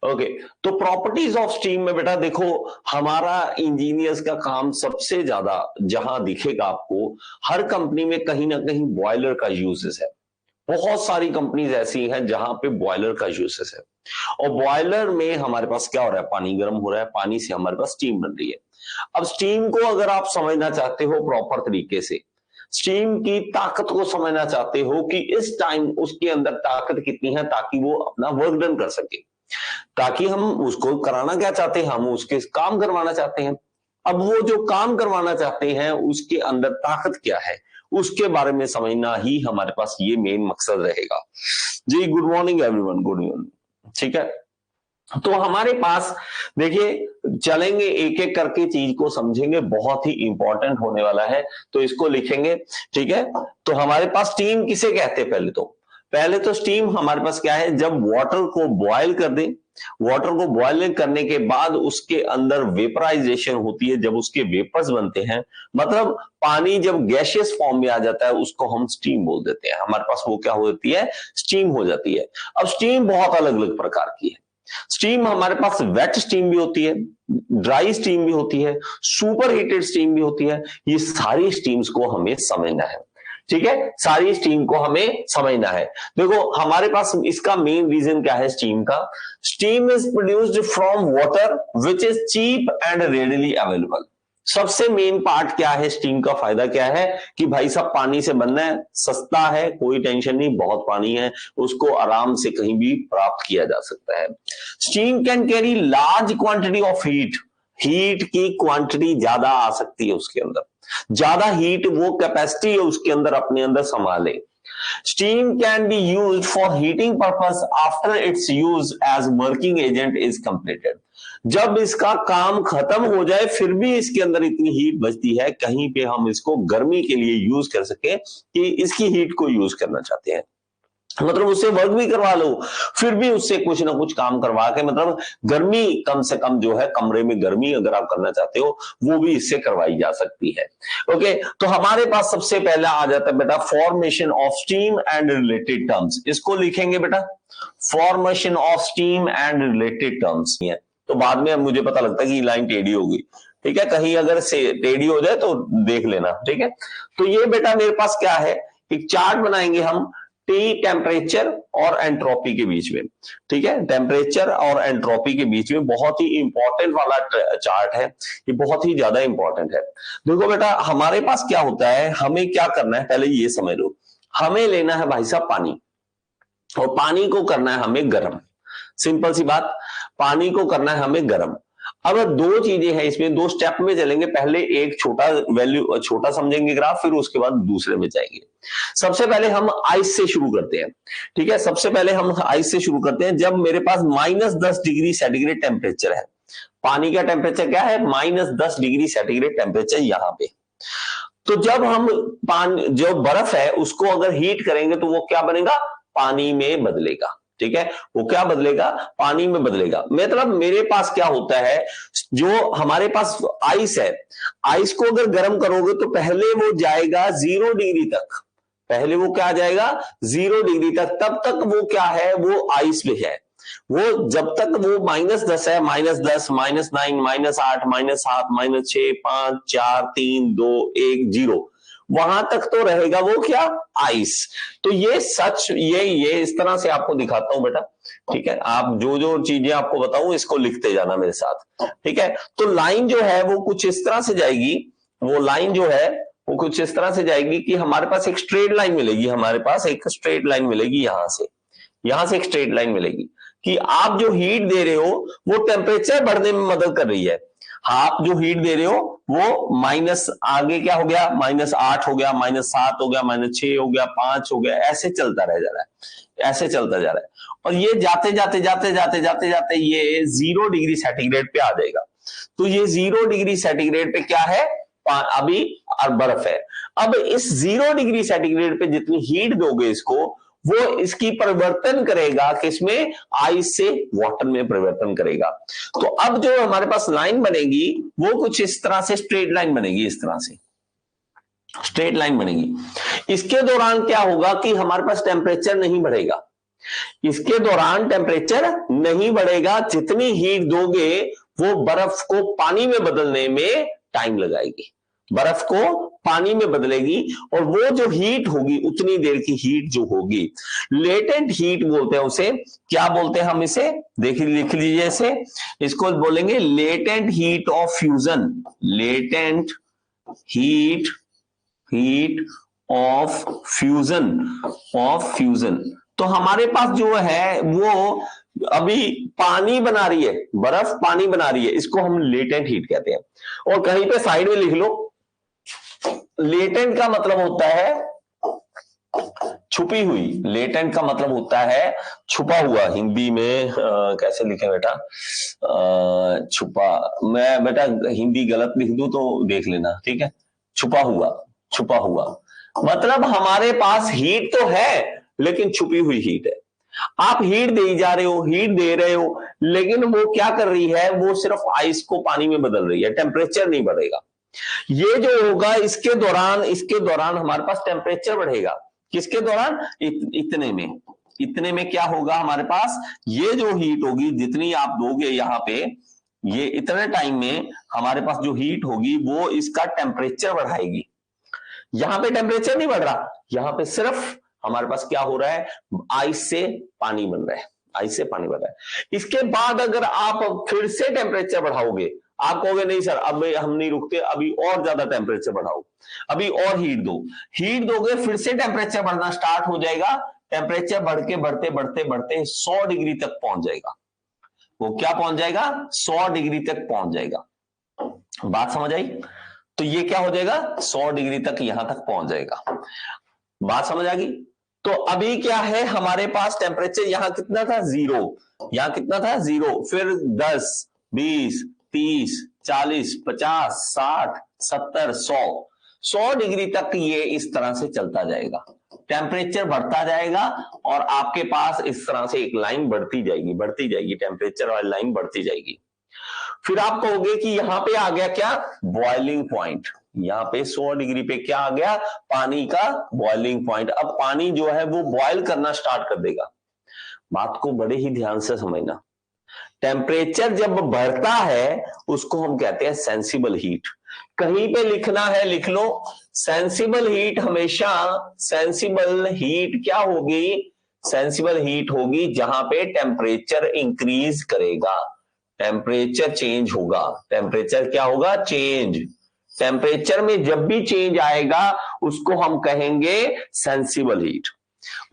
Okay, तो properties of steam में बेटा देखो, हमारा इंजीनियर्स का काम सबसे ज्यादा जहां दिखेगा आपको, हर कंपनी में कहीं ना कहीं बॉयलर का यूजेस है। बहुत सारी कंपनीज ऐसी हैं जहां पे बॉयलर का यूजेस है, और बॉयलर में हमारे पास क्या हो रहा है, पानी गर्म हो रहा है, पानी से हमारे पास स्टीम बन रही है। अब स्टीम को अगर आप समझना चाहते हो प्रॉपर तरीके से, स्टीम की ताकत को समझना चाहते हो कि इस टाइम उसके अंदर ताकत कितनी है ताकि वो अपना वर्क डन कर सके, ताकि हम उसको कराना क्या चाहते हैं, हम उसके काम करवाना चाहते हैं। अब वो जो काम करवाना चाहते हैं उसके अंदर ताकत क्या है, उसके बारे में समझना ही हमारे पास ये मेन मकसद रहेगा। जी good morning everyone, good morning. ठीक है, तो हमारे पास देखिए चलेंगे एक एक करके चीज को समझेंगे, बहुत ही इंपॉर्टेंट होने वाला है, तो इसको लिखेंगे। ठीक है, तो हमारे पास स्टीम किसे कहते हैं, पहले तो स्टीम हमारे पास क्या है, जब वाटर को बॉयल कर दें, वाटर को बॉयल करने के बाद उसके अंदर वेपराइजेशन होती है, जब उसके वेपर्स बनते हैं, मतलब पानी जब गैसियस फॉर्म में आ जाता है उसको हम स्टीम बोल देते हैं, हमारे पास वो क्या होती है, स्टीम हो जाती है। अब स्टीम बहुत अलग अलग प्रकार की है। स्टीम हमारे पास वेट स्टीम भी होती है, ड्राई स्टीम भी होती है, सुपर हीटेड स्टीम भी होती है। ये सारी स्टीम्स को हमें समझना है। ठीक है, सारी स्टीम को हमें समझना है। देखो हमारे पास इसका मेन रीजन क्या है स्टीम का, steam is produced from water which is cheap and readily available. सबसे मेन पार्ट क्या है, स्टीम का फायदा क्या है कि भाई साहब पानी से बनना है, सस्ता है, कोई टेंशन नहीं, बहुत पानी है, उसको आराम से कहीं भी प्राप्त किया जा सकता है। Steam can carry large quantity of heat, heat की क्वांटिटी ज्यादा आ सकती है उसके अंदर, ज्यादा हीट वो कैपेसिटी है उसके अंदर अपने अंदर संभाले। Steam can be used for heating purpose after its use as working agent is completed. जब इसका काम खत्म हो जाए फिर भी इसके अंदर इतनी हीट बचती है, कहीं पे हम इसको गर्मी के लिए यूज कर सके कि इसकी हीट को यूज करना चाहते हैं, मतलब उससे वर्क भी करवा लो, फिर भी उससे कुछ ना कुछ काम करवा के, मतलब गर्मी कम से कम जो है, कमरे में गर्मी अगर आप करना चाहते हो वो भी इससे करवाई जा सकती है। ओके, तो हमारे पास सबसे पहला आ जाता है बेटा formation of steam and related terms, इसको लिखेंगे बेटा, formation of steam and related terms. तो बाद में मुझे पता लगता है कि लाइन टेढ़ी हो गई, ठीक है, कहीं अगर से टेढ़ी हो जाए तो देख लेना। ठीक है, तो ये बेटा मेरे पास क्या है, एक चार्ट बनाएंगे हम टी टेम्परेचर और एंट्रोपी के बीच में। ठीक है, टेम्परेचर और एंट्रोपी के बीच में बहुत ही इंपॉर्टेंट वाला चार्ट है, ये बहुत ही ज्यादा इंपॉर्टेंट है। देखो बेटा हमारे पास क्या होता है, हमें क्या करना है पहले ये समझ लो, हमें लेना है भाई साहब पानी, और पानी को करना है हमें गर्म, सिंपल सी बात, पानी को करना है हमें गर्म। अब दो चीजें हैं इसमें, दो स्टेप में चलेंगे, पहले एक छोटा वैल्यू छोटा समझेंगे ग्राफ, फिर उसके बाद दूसरे में जाएंगे। सबसे पहले हम आइस से शुरू करते हैं। ठीक है, सबसे पहले हम आइस से शुरू करते हैं, जब मेरे पास -10 डिग्री सेंटीग्रेड टेम्परेचर है, पानी का टेम्परेचर क्या है, -10 डिग्री सेंटीग्रेड टेम्परेचर यहां पे। तो जब हम पानी जो बर्फ है उसको अगर हीट करेंगे तो वो क्या बनेगा, पानी में बदलेगा। ठीक है, वो क्या बदलेगा, पानी में बदलेगा। मतलब मेरे पास क्या होता है, जो हमारे पास आइस है, आइस को अगर गर्म करोगे तो पहले वो जाएगा 0 डिग्री तक, पहले वो क्या जाएगा 0 डिग्री तक, तब तक वो क्या है, वो आइस में है। वो जब तक वो -10 है, -10, -9, -8, -7, -6, 5, 4, 3, 2, 1, 0, वहां तक तो रहेगा वो क्या, आइस। तो ये सच, ये इस तरह से आपको दिखाता हूं बेटा। ठीक है, आप जो जो चीजें आपको बताऊं इसको लिखते जाना मेरे साथ। ठीक है, तो लाइन जो है वो कुछ इस तरह से जाएगी, वो लाइन जो है वो कुछ इस तरह से जाएगी कि हमारे पास एक स्ट्रेट लाइन मिलेगी, हमारे पास एक स्ट्रेट लाइन मिलेगी, यहां से एक स्ट्रेट लाइन मिलेगी कि आप जो हीट दे रहे हो वो टेम्परेचर बढ़ने में मदद कर रही है। आप जो हीट दे रहे हो वो माइनस, आगे क्या हो गया, -8 हो गया, -7 हो गया, -6 हो गया, 5 हो गया, ऐसे चलता रह जा रहा है, ऐसे चलता जा रहा है, और ये जाते जाते जाते जाते जाते जाते ये 0 डिग्री सेंटीग्रेड पे आ जाएगा। तो ये 0 डिग्री सेंटीग्रेड पे क्या है, अभी और बर्फ है। अब इस 0 डिग्री सेंटीग्रेड पे जितनी हीट दोगे इसको, वो इसकी परिवर्तन करेगा किसमें, आइस से वाटर में परिवर्तन करेगा। तो अब जो हमारे पास लाइन बनेगी वो कुछ इस तरह से स्ट्रेट लाइन बनेगी, इस तरह से स्ट्रेट लाइन बनेगी। इसके दौरान क्या होगा कि हमारे पास टेम्परेचर नहीं बढ़ेगा, इसके दौरान टेम्परेचर नहीं बढ़ेगा, जितनी हीट दोगे वो बर्फ को पानी में बदलने में टाइम लगाएगी, बर्फ को पानी में बदलेगी, और वो जो हीट होगी उतनी देर की हीट जो होगी, लेटेंट हीट बोलते हैं उसे। क्या बोलते हैं हम इसे, देखिए लिख लीजिए इसे, इसको बोलेंगे latent heat of fusion, latent heat, heat of fusion, of fusion. तो हमारे पास जो है वो अभी पानी बना रही है, बर्फ पानी बना रही है, इसको हम लेटेंट हीट कहते हैं। और कहीं पे साइड में लिख लो, लेटेंट का मतलब होता है छुपी हुई, लेटेंट का मतलब होता है छुपा हुआ। हिंदी में कैसे लिखे बेटा, छुपा, मैं बेटा हिंदी गलत लिख दूं तो देख लेना, ठीक है। छुपा हुआ, छुपा हुआ मतलब हमारे पास हीट तो है लेकिन छुपी हुई हीट है। आप हीट दे जा रहे हो, हीट दे रहे हो, लेकिन वो क्या कर रही है, वो सिर्फ आइस को पानी में बदल रही है, टेम्परेचर नहीं बढ़ेगा। ये जो होगा इसके दौरान हमारे पास टेम्परेचर बढ़ेगा। किसके दौरान, इतने में क्या होगा हमारे पास, ये जो हीट होगी जितनी आप दोगे यहां पे, ये इतने टाइम में हमारे पास जो हीट होगी वो इसका टेम्परेचर बढ़ाएगी। यहां पे टेम्परेचर नहीं बढ़ रहा, यहां पे सिर्फ हमारे पास क्या हो रहा है, आइस से पानी बन रहा है, आइस से पानी बन रहा है। इसके बाद अगर आप फिर से टेम्परेचर बढ़ाओगे, आप कहोगे नहीं सर अब हम नहीं रुकते, अभी और ज्यादा टेम्परेचर बढ़ाओ, अभी और हीट दो, हीट दोगे फिर से टेम्परेचर बढ़ना स्टार्ट हो जाएगा, टेम्परेचर बढ़ के बढ़ते बढ़ते बढ़ते 100 डिग्री तक पहुंच जाएगा। वो क्या पहुंच जाएगा, 100 डिग्री तक पहुंच जाएगा। बात समझ आई, तो ये क्या हो जाएगा, 100 डिग्री तक यहां तक पहुंच जाएगा। बात समझ आ गई। तो अभी क्या है हमारे पास टेम्परेचर, यहां कितना था, 0, यहां कितना था, 0, फिर 10, 20, 30, 40, 50, 60, 70, 100 डिग्री तक ये इस तरह से चलता जाएगा, टेम्परेचर बढ़ता जाएगा, और आपके पास इस तरह से एक लाइन बढ़ती जाएगी, टेम्परेचर वाली लाइन बढ़ती जाएगी। फिर आप कहोगे कि यहां पे आ गया क्या, बॉइलिंग पॉइंट, यहां पे 100 डिग्री पे क्या आ गया, पानी का बॉइलिंग पॉइंट। अब पानी जो है वो बॉयल करना स्टार्ट कर देगा। बात को बड़े ही ध्यान से समझना, टेम्परेचर जब बढ़ता है उसको हम कहते हैं सेंसिबल हीट। कहीं पे लिखना है लिख लो, सेंसिबल हीट हमेशा, सेंसिबल हीट क्या होगी, सेंसिबल हीट होगी जहां पे टेम्परेचर इंक्रीज करेगा, टेम्परेचर चेंज होगा, टेम्परेचर क्या होगा, चेंज। टेम्परेचर में जब भी चेंज आएगा उसको हम कहेंगे सेंसिबल हीट,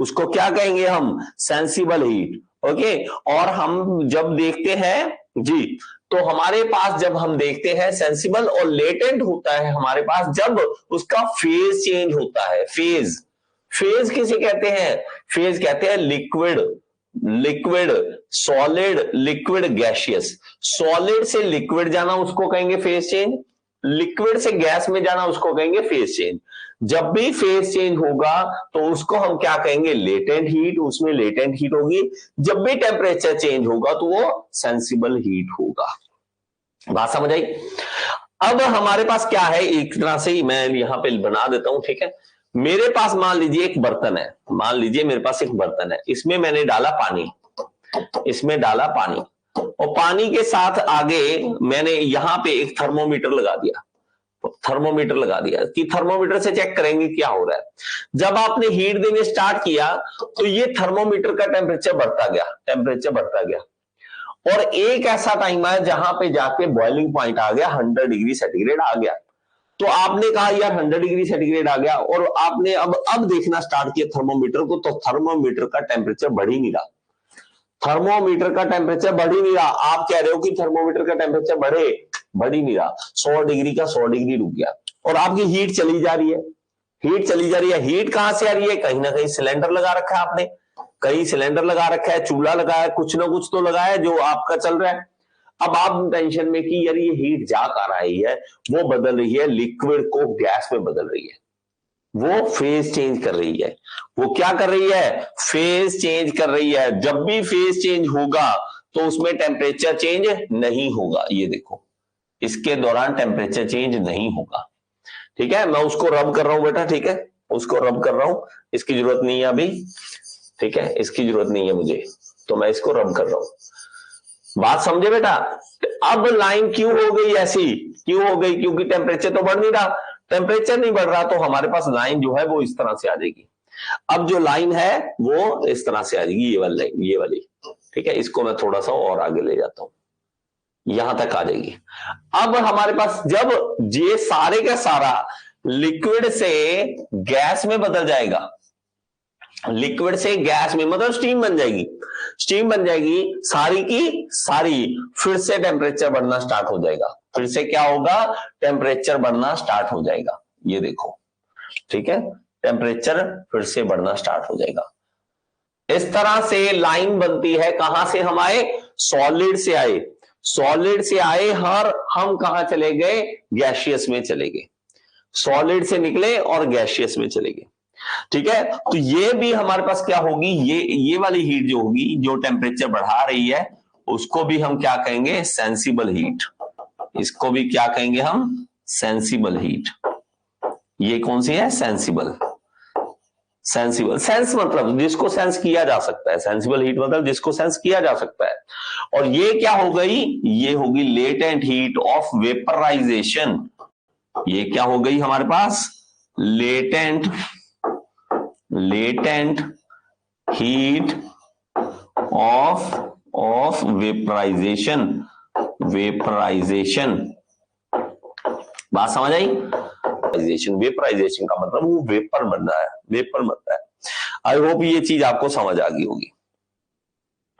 उसको क्या कहेंगे हम, सेंसिबल हीट। ओके, और हम जब देखते हैं जी, तो हमारे पास जब हम देखते हैं सेंसिबल और लेटेंट होता है हमारे पास जब उसका फेज चेंज होता है। फेज, फेज किसे कहते हैं, फेज कहते हैं liquid, liquid, solid, liquid, gaseous. Solid से लिक्विड जाना उसको कहेंगे फेज चेंज, लिक्विड से गैस में जाना उसको कहेंगे फेज चेंज। जब भी फेज चेंज होगा तो उसको हम क्या कहेंगे, लेटेंट हीट, उसमें लेटेंट हीट होगी। जब भी टेम्परेचर चेंज होगा तो वो सेंसिबल हीट होगा। बात समझ आई। अब हमारे पास क्या है, एक तरह से मैं यहां पे बना देता हूं, ठीक है। मेरे पास मान लीजिए एक बर्तन है, मान लीजिए मेरे पास एक बर्तन है, इसमें मैंने डाला पानी, इसमें डाला पानी, और पानी के साथ आगे मैंने यहां पे एक थर्मोमीटर लगा दिया, थर्मोमीटर लगा दिया कि थर्मोमीटर से चेक करेंगे क्या हो रहा है। जब आपने हीट देने स्टार्ट किया तो ये थर्मोमीटर का टेम्परेचर बढ़ता गया, टेम्परेचर बढ़ता गया, और एक ऐसा टाइम आया जहां पे जाके बॉइलिंग पॉइंट आ गया, 100 डिग्री सेंटीग्रेड आ गया। तो आपने कहा यार 100 डिग्री सेंटीग्रेड आ गया, और आपने अब देखना स्टार्ट किया थर्मोमीटर को, तो थर्मोमीटर का टेम्परेचर बढ़ ही नहीं रहा, थर्मोमीटर का टेम्परेचर बढ़ ही नहीं रहा। आप कह रहे हो कि थर्मोमीटर का टेम्परेचर बढ़ ही नहीं रहा, 100 डिग्री का 100 डिग्री रुक गया, और आपकी हीट चली जा रही है, हीट चली जा रही है। हीट कहां से आ रही है, कहीं ना कहीं सिलेंडर लगा रखा है आपने, कहीं सिलेंडर लगा रखा है, चूल्हा लगाया है, कुछ ना कुछ तो लगाया है जो आपका चल रहा है। अब आप टेंशन में कि यार ये हीट जा कहां रही है, वो बदल रही है, लिक्विड को गैस में बदल रही है, वो फेज चेंज कर रही है। वो क्या कर रही है, फेज चेंज कर रही है। जब भी फेज चेंज होगा तो उसमें टेम्परेचर चेंज नहीं होगा, ये देखो इसके दौरान टेम्परेचर चेंज नहीं होगा, ठीक है। मैं उसको रब कर रहा हूं बेटा, ठीक है, उसको रब कर रहा हूं, इसकी जरूरत नहीं है अभी। ठीक है, इसकी जरूरत नहीं है मुझे, तो मैं इसको रब कर रहा हूं। बात समझे बेटा? अब लाइन क्यों हो गई ऐसी, क्यों हो गई? क्योंकि टेम्परेचर तो बढ़ नहीं रहा, टेम्परेचर नहीं बढ़ रहा, तो हमारे पास लाइन जो है वो इस तरह से आ जाएगी। अब जो लाइन है वो इस तरह से आ जाएगी, ये वाली लाइन, ये वाली, ठीक है। इसको मैं थोड़ा सा और आगे ले जाता हूं, यहां तक आ जाएगी। अब हमारे पास जब ये सारे का सारा लिक्विड से गैस में बदल जाएगा, लिक्विड से गैस में मतलब स्टीम बन जाएगी, स्टीम बन जाएगी सारी की सारी, फिर से टेम्परेचर बढ़ना स्टार्ट हो जाएगा, फिर से क्या होगा, टेम्परेचर बढ़ना स्टार्ट हो जाएगा। ये देखो, ठीक है, टेम्परेचर फिर से बढ़ना स्टार्ट हो जाएगा। इस तरह से लाइन बनती है। कहां से हम आए? सॉलिड से आए, सॉलिड से आए, हर हम कहां चले गए? गैसियस में चले गए, सॉलिड से निकले और गैसियस में चले गए, ठीक है। तो ये भी हमारे पास क्या होगी, ये वाली हीट जो होगी, जो टेम्परेचर बढ़ा रही है, उसको भी हम क्या कहेंगे? Sensible heat. इसको भी क्या कहेंगे हम? Sensible heat. ये कौन सी है? सेंसिबल। सेंसिबल, सेंस मतलब जिसको सेंस किया जा सकता है, सेंसिबल हीट मतलब जिसको सेंस किया जा सकता है। और ये क्या हो गई? ये होगी लेटेंट हीट ऑफ वेपराइजेशन। ये क्या हो गई हमारे पास? Latent heat of vaporization. Vaporization, बात समझ आई? वेपराइजेशन का मतलब वो वेपर बन रहा है, वेपर बनता है। आई होप ये चीज आपको समझ आ गई होगी,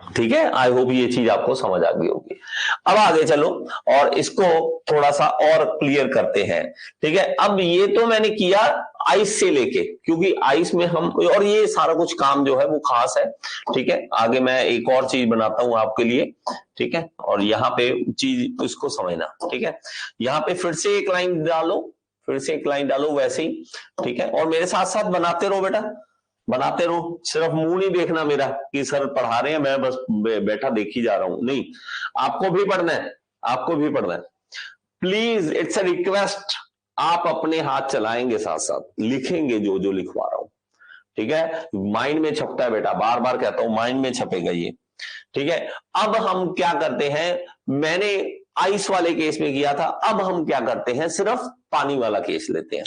ठीक है, आई होप ये चीज आपको समझ आ गई होगी। अब आगे चलो और इसको थोड़ा सा और क्लियर करते हैं, ठीक है। अब ये तो मैंने किया आइस से लेके, क्योंकि आइस में हम, और ये सारा कुछ काम जो है वो खास है, ठीक है। आगे मैं एक और चीज बनाता हूं आपके लिए, ठीक है, और यहाँ पे चीज उसको समझना, ठीक है। यहाँ पे फिर से एक लाइन डालो, फिर से एक लाइन डालो वैसे ही, ठीक है। और मेरे साथ साथ बनाते रहो बेटा, बनाते रहो, सिर्फ मुंह नहीं देखना मेरा कि सर पढ़ा रहे हैं मैं बस बैठा देखी जा रहा हूं, नहीं, आपको भी पढ़ना है, आपको भी पढ़ना है। प्लीज, इट्स अ रिक्वेस्ट, आप अपने हाथ चलाएंगे, साथ साथ लिखेंगे जो जो लिखवा रहा हूं, ठीक है। माइंड में छपता है बेटा, बार बार कहता हूं, माइंड में छपेगा ये, ठीक है। अब हम क्या करते हैं, मैंने आइस वाले केस में किया था, अब हम क्या करते हैं, सिर्फ पानी वाला केस लेते हैं।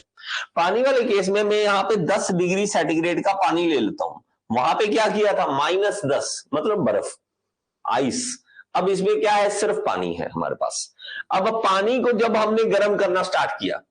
पानी वाले केस में मैं यहाँ पे 10 डिग्री सेंटीग्रेड का पानी ले लेता हूं। वहां पे क्या किया था? -10 मतलब बर्फ, आइस। अब इसमें क्या है? सिर्फ पानी है हमारे पास। अब पानी को जब हमने गर्म करना स्टार्ट किया,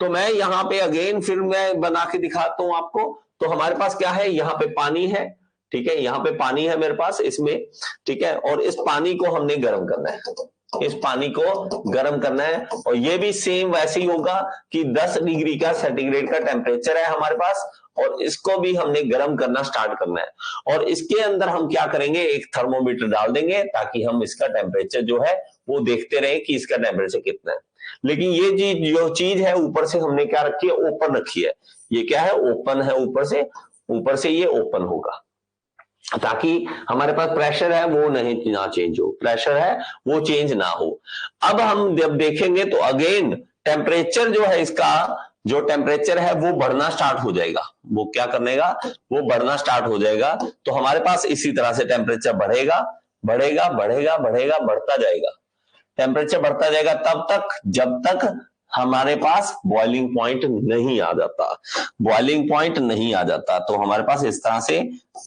तो मैं यहाँ पे अगेन फिर मैं बना के दिखाता हूं आपको। तो हमारे पास क्या है? यहाँ पे पानी है, ठीक है, यहाँ पे पानी है मेरे पास इसमें, ठीक है। और इस पानी को हमने गर्म करना है, इस पानी को गर्म करना है। और ये भी सेम वैसे ही होगा कि 10 डिग्री का सेंटीग्रेड का टेम्परेचर है हमारे पास, और इसको भी हमने गर्म करना स्टार्ट करना है। और इसके अंदर हम क्या करेंगे? एक थर्मोमीटर डाल देंगे, ताकि हम इसका टेम्परेचर जो है वो देखते रहे कि इसका टेम्परेचर कितना है। लेकिन ये जो चीज है ऊपर से हमने क्या रखी है? ओपन रखी है। ये क्या है? ओपन है, ऊपर से ये ओपन होगा, ताकि हमारे पास प्रेशर है वो नहीं ना चेंज हो, प्रेशर है वो चेंज ना हो। अब हम जब देखेंगे तो अगेन टेम्परेचर जो है, इसका जो टेम्परेचर है वो बढ़ना स्टार्ट हो जाएगा। वो क्या करनेगा? वो बढ़ना स्टार्ट हो जाएगा। तो हमारे पास इसी तरह से टेम्परेचर बढ़ेगा, बढ़ेगा, बढ़ेगा, बढ़ेगा, बढ़ता जाएगा। टेम्परेचर बढ़ता जाएगा तब तक जब तक हमारे पास बॉइलिंग पॉइंट नहीं आ जाता, बॉइलिंग पॉइंट नहीं आ जाता। तो हमारे पास इस तरह से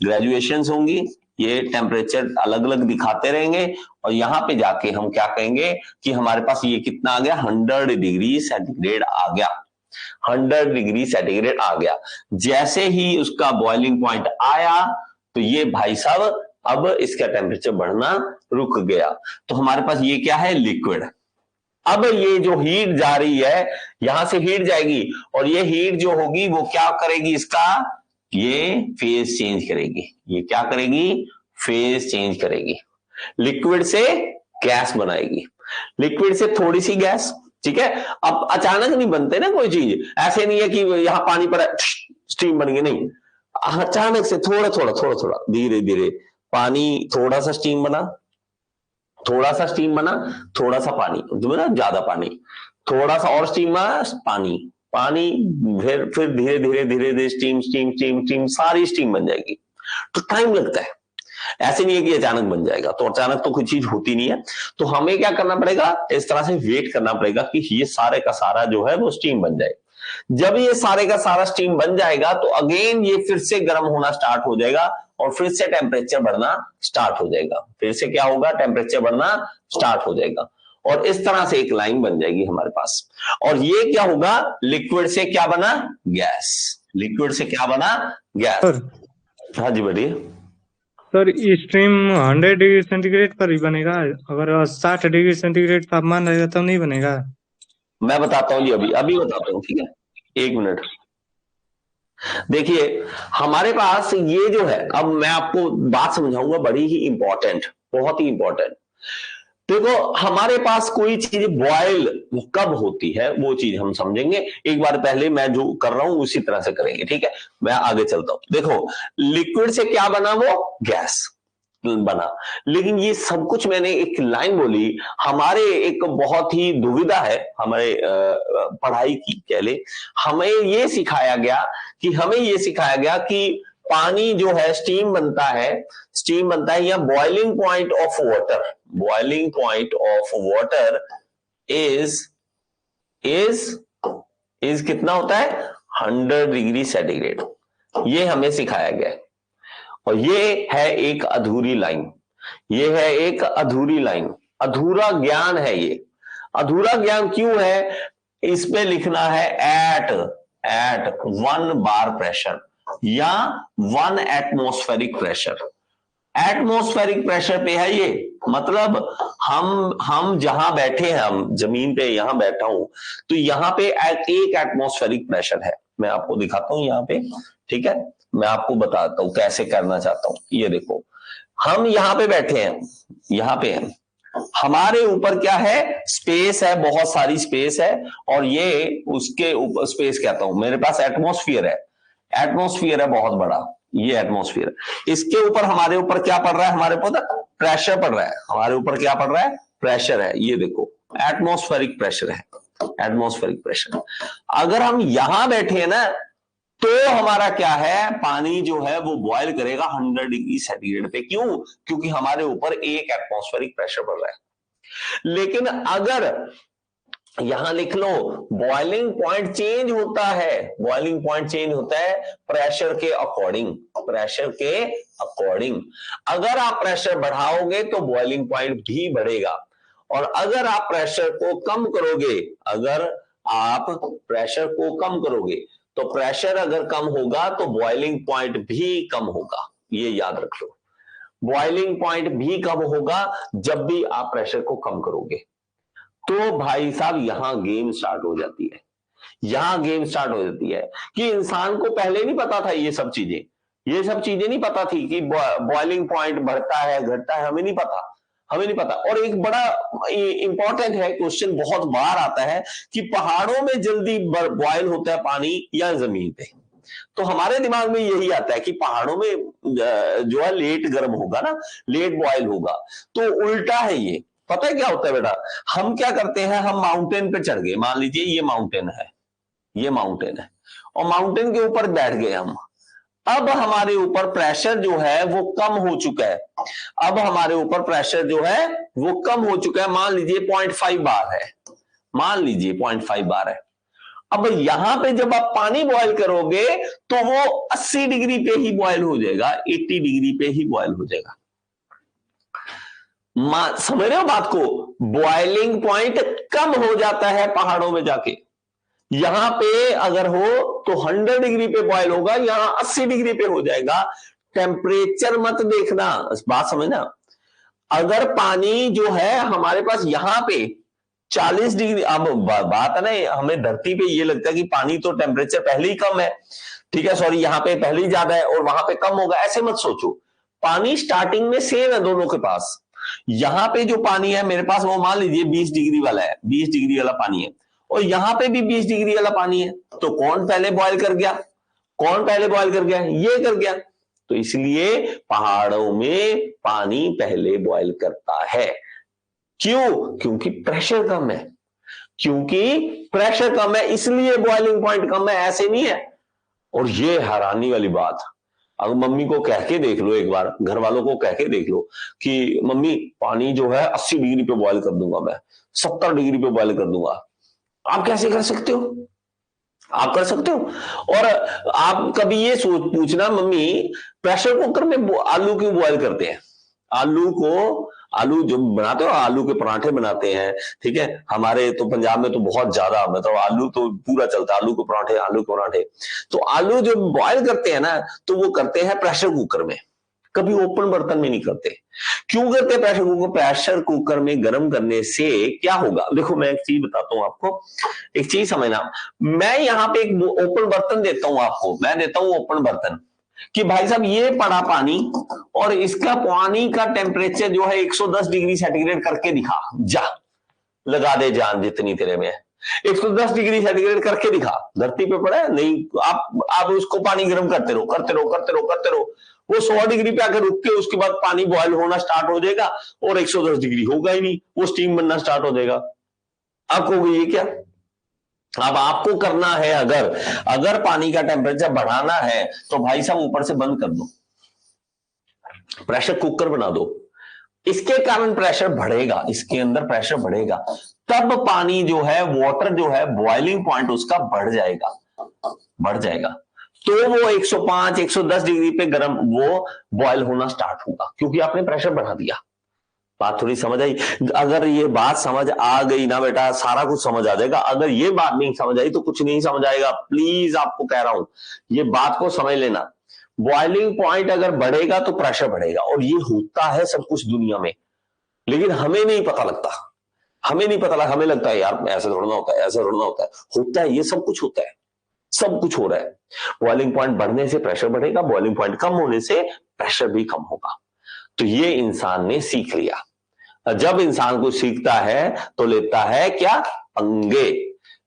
ग्रेजुएशंस होंगी, ये टेम्परेचर अलग अलग दिखाते रहेंगे, और यहां पे जाके हम क्या कहेंगे कि हमारे पास ये कितना आ गया? 100 डिग्री सेंटीग्रेड आ गया, 100 डिग्री सेंटीग्रेड आ गया। जैसे ही उसका बॉइलिंग पॉइंट आया, तो ये भाई साहब अब इसका टेम्परेचर बढ़ना रुक गया। तो हमारे पास ये क्या है? लिक्विड। अब ये जो हीट जा रही है, यहां से हीट जाएगी, और ये हीट जो होगी वो क्या करेगी? इसका ये फेज चेंज करेगी। ये क्या करेगी? फेज चेंज करेगी। लिक्विड से गैस बनाएगी, लिक्विड से थोड़ी सी गैस, ठीक है। अब अचानक नहीं बनते ना कोई चीज, ऐसे नहीं है कि यहां पानी पर स्टीम बन गई, नहीं, अचानक से थोड़ा थोड़ा थोड़ा थोड़ा धीरे धीरे पानी, थोड़ा सा स्टीम बना, थोड़ा सा स्टीम बना, थोड़ा सा पानी, ज्यादा पानी, थोड़ा सा और स्टीम बना, पानी, पानी, फिर धीरे धीरे धीरे धीरे स्टीम स्टीम स्टीम स्टीम, सारी स्टीम बन जाएगी। तो टाइम लगता है, ऐसे नहीं है कि अचानक बन जाएगा, तो अचानक तो कोई चीज होती नहीं है। तो हमें क्या करना पड़ेगा, इस तरह से वेट करना पड़ेगा कि ये सारे का सारा जो है वो स्टीम बन जाए। जब ये सारे का सारा स्टीम बन जाएगा तो अगेन ये फिर से गर्म होना स्टार्ट हो जाएगा और फिर से टेम्परेचर बढ़ना स्टार्ट हो जाएगा, फिर से क्या होगा, टेम्परेचर बढ़ना स्टार्ट हो जाएगा और इस तरह से एक लाइन बन जाएगी हमारे पास। और ये क्या होगा, लिक्विड से क्या बना, गैस, लिक्विड से क्या बना, गैस। हाँ जी बढ़िए सर, स्ट्रीम 100 डिग्री सेंटीग्रेड पर ही बनेगा, अगर 60 डिग्री सेंटीग्रेड तापमान रहेगा तब नहीं बनेगा? मैं बताता हूँ जी, अभी अभी बताता हूँ, ठीक है, एक मिनट। देखिए हमारे पास ये जो है, अब मैं आपको बात समझाऊंगा, बड़ी ही इंपॉर्टेंट, बहुत ही इंपॉर्टेंट। देखो हमारे पास कोई चीज बॉयल कब होती है वो चीज हम समझेंगे, एक बार पहले मैं जो कर रहा हूं उसी तरह से करेंगे, ठीक है। मैं आगे चलता हूं। देखो लिक्विड से क्या बना, वो गैस बना, लेकिन ये सब कुछ मैंने एक लाइन बोली, हमारे एक बहुत ही दुविधा है हमारे पढ़ाई की, कह ले हमें ये सिखाया गया कि पानी जो है स्टीम बनता है, या boiling point of water, boiling point of water is is is कितना होता है, 100 डिग्री सेंटीग्रेड। ये हमें सिखाया गया है और ये है एक अधूरी लाइन, ये है एक अधूरी लाइन, अधूरा ज्ञान है ये। अधूरा ज्ञान क्यों है, इसमें लिखना है एट 1 बार प्रेशर या 1 एटमॉस्फेरिक प्रेशर। एटमॉस्फेरिक प्रेशर पे है ये, मतलब हम जहां बैठे हैं, हम जमीन पे यहां बैठा हूं, तो यहां पे एक एटमॉस्फेरिक प्रेशर है। मैं आपको दिखाता हूं यहां पे, ठीक है, मैं आपको बताता हूं कैसे करना चाहता हूं। ये देखो हम यहां पे बैठे हैं, यहां पे हैं, हमारे ऊपर क्या है, स्पेस है, बहुत सारी स्पेस है, और ये उसके ऊपर स्पेस कहता हूं, मेरे पास एटमॉस्फेयर है, एटमॉस्फेयर है बहुत बड़ा, ये एटमॉस्फेयर, इसके ऊपर हमारे ऊपर क्या पड़ रहा है, हमारे ऊपर प्रेशर पड़ रहा है, हमारे ऊपर क्या पड़ रहा है, प्रेशर है, ये देखो एटमॉस्फेरिक प्रेशर है, एटमॉस्फेरिक प्रेशर। अगर हम यहां बैठे हैं ना, तो हमारा क्या है, पानी जो है वो बॉयल करेगा 100 डिग्री सेंटीग्रेड पे। क्यों, क्योंकि हमारे ऊपर एक एटमॉस्फेरिक प्रेशर पड़ रहा है। लेकिन अगर यहां लिख लो, बॉइलिंग पॉइंट चेंज होता है, बॉइलिंग पॉइंट चेंज होता है प्रेशर के अकॉर्डिंग, प्रेशर के अकॉर्डिंग। अगर आप प्रेशर बढ़ाओगे तो बॉइलिंग पॉइंट भी बढ़ेगा, और अगर आप प्रेशर को कम करोगे, अगर आप प्रेशर को कम करोगे, तो प्रेशर अगर कम होगा तो बॉइलिंग पॉइंट भी कम होगा, ये याद रख लो। बॉइलिंग पॉइंट भी कम होगा जब भी आप प्रेशर को कम करोगे। तो भाई साहब यहां गेम स्टार्ट हो जाती है, यहां गेम स्टार्ट हो जाती है कि इंसान को पहले नहीं पता था ये सब चीजें, ये सब चीजें नहीं पता थी कि बॉइलिंग पॉइंट बढ़ता है घटता है, हमें नहीं पता, हमें नहीं पता। और एक बड़ा इंपॉर्टेंट है क्वेश्चन, बहुत बार आता है कि पहाड़ों में जल्दी बॉयल होता है पानी या जमीन पे। तो हमारे दिमाग में यही आता है कि पहाड़ों में जो है लेट गर्म होगा ना, लेट बॉयल होगा। तो उल्टा है ये। पता है क्या होता है बेटा, हम क्या करते हैं, हम माउंटेन पे चढ़ गए, मान लीजिए ये माउंटेन है, ये माउंटेन है, और माउंटेन के ऊपर बैठ गए हम। अब हमारे ऊपर प्रेशर जो है वो कम हो चुका है, अब हमारे ऊपर प्रेशर जो है वो कम हो चुका है, मान लीजिए 0.5 बार है, मान लीजिए 0.5 बार है। अब यहां पे जब आप पानी बॉयल करोगे तो वो 80 डिग्री पे ही बॉयल हो जाएगा, 80 डिग्री पे ही बॉयल हो जाएगा। समझ रहे हो बात को, बॉइलिंग पॉइंट कम हो जाता है पहाड़ों में जाके, यहां पे अगर हो तो 100 डिग्री पे बॉयल होगा, यहां 80 डिग्री पे हो जाएगा। टेम्परेचर मत देखना, बात समझना। अगर पानी जो है हमारे पास यहां पे 40 डिग्री, अब बात है ना, हमें धरती पे ये लगता है कि पानी तो टेम्परेचर पहले ही कम है, ठीक है, सॉरी यहाँ पे पहले ही ज्यादा है और वहां पे कम होगा, ऐसे मत सोचो। पानी स्टार्टिंग में सेम है दोनों के पास। यहां पे जो पानी है मेरे पास वो मान लीजिए 20 डिग्री वाला है, 20 डिग्री वाला पानी है, और यहां पे भी 20 डिग्री वाला पानी है। तो कौन पहले बॉयल कर गया, कौन पहले बॉयल कर गया, ये कर गया। तो इसलिए पहाड़ों में पानी पहले बॉयल करता है। क्यों, क्योंकि प्रेशर कम है, क्योंकि प्रेशर कम है इसलिए बॉइलिंग पॉइंट कम है, ऐसे नहीं है। और ये हैरानी वाली बात, अगर मम्मी को कह के देख लो, एक बार घर वालों को कह के देख लो कि मम्मी पानी जो है 80 डिग्री पे बॉयल कर दूंगा, मैं 70 डिग्री पे बॉयल कर दूंगा, आप कैसे कर सकते हो? आप कर सकते हो? और आप कभी ये सोच पूछना, मम्मी प्रेशर कुकर में आलू क्यों बॉयल करते हैं? आलू जो बनाते हो, आलू के पराठे बनाते हैं, ठीक है, हमारे तो पंजाब में तो बहुत ज्यादा, मतलब आलू तो पूरा चलता है, आलू के पराठे, आलू के पराठे। तो आलू जो बॉयल करते हैं ना, तो वो करते हैं प्रेशर कुकर में, कभी ओपन बर्तन में नहीं करते। क्यों करते हैं प्रेशर कुकर? प्रेशर कुकर में गर्म करने से क्या होगा, देखो मैं एक चीज बताता हूं आपको, एक चीज समझना। मैं यहाँ पे एक ओपन बर्तन देता हूं आपको, मैं देता हूं ओपन बर्तन कि भाई साहब ये पड़ा पानी, और इसका पानी का टेम्परेचर जो है 110 डिग्री सेंटीग्रेड करके दिखा, जा लगा दे जान जितनी तेरे में है, 110 डिग्री सेंटीग्रेड करके दिखा। धरती पे पड़ा है नहीं, आप उसको पानी गर्म करते रहो, करते रहो, करते रहो, करते रहो, वो 100 डिग्री पे आकर रुक के उसके बाद पानी बॉयल होना स्टार्ट हो जाएगा, और 110 डिग्री होगा ही नहीं, वो स्टीम बनना स्टार्ट हो जाएगा। आप कहोगे ये क्या? अब आपको करना है, अगर पानी का टेम्परेचर बढ़ाना है तो भाई साहब ऊपर से बंद कर दो, प्रेशर कुकर बना दो, इसके कारण प्रेशर बढ़ेगा, इसके अंदर प्रेशर बढ़ेगा, तब पानी जो है, वाटर जो है, बॉइलिंग पॉइंट उसका बढ़ जाएगा, बढ़ जाएगा, तो वो 105 110 डिग्री पे गर्म वो बॉयल होना स्टार्ट होगा, क्योंकि आपने प्रेशर बढ़ा दिया। बात थोड़ी समझ आई? अगर ये बात समझ आ गई ना बेटा, सारा कुछ समझ आ जाएगा। अगर ये बात नहीं समझ आई तो कुछ नहीं समझ आएगा, प्लीज आपको कह रहा हूं, ये बात को समझ लेना। बॉइलिंग पॉइंट अगर बढ़ेगा तो प्रेशर बढ़ेगा, और ये होता है सब कुछ दुनिया में, लेकिन हमें नहीं पता लगता, हमें नहीं पता लगता, हमें लगता है यार ऐसा थोड़ा होता है, ऐसा थोड़ा होता है, ये सब कुछ होता है, सब कुछ हो रहा है। बॉइलिंग पॉइंट बढ़ने से प्रेशर बढ़ेगा, बॉइलिंग पॉइंट कम होने से प्रेशर भी कम होगा। तो ये इंसान ने सीख लिया। जब इंसान कुछ सीखता है तो लेता है क्या? पंगे,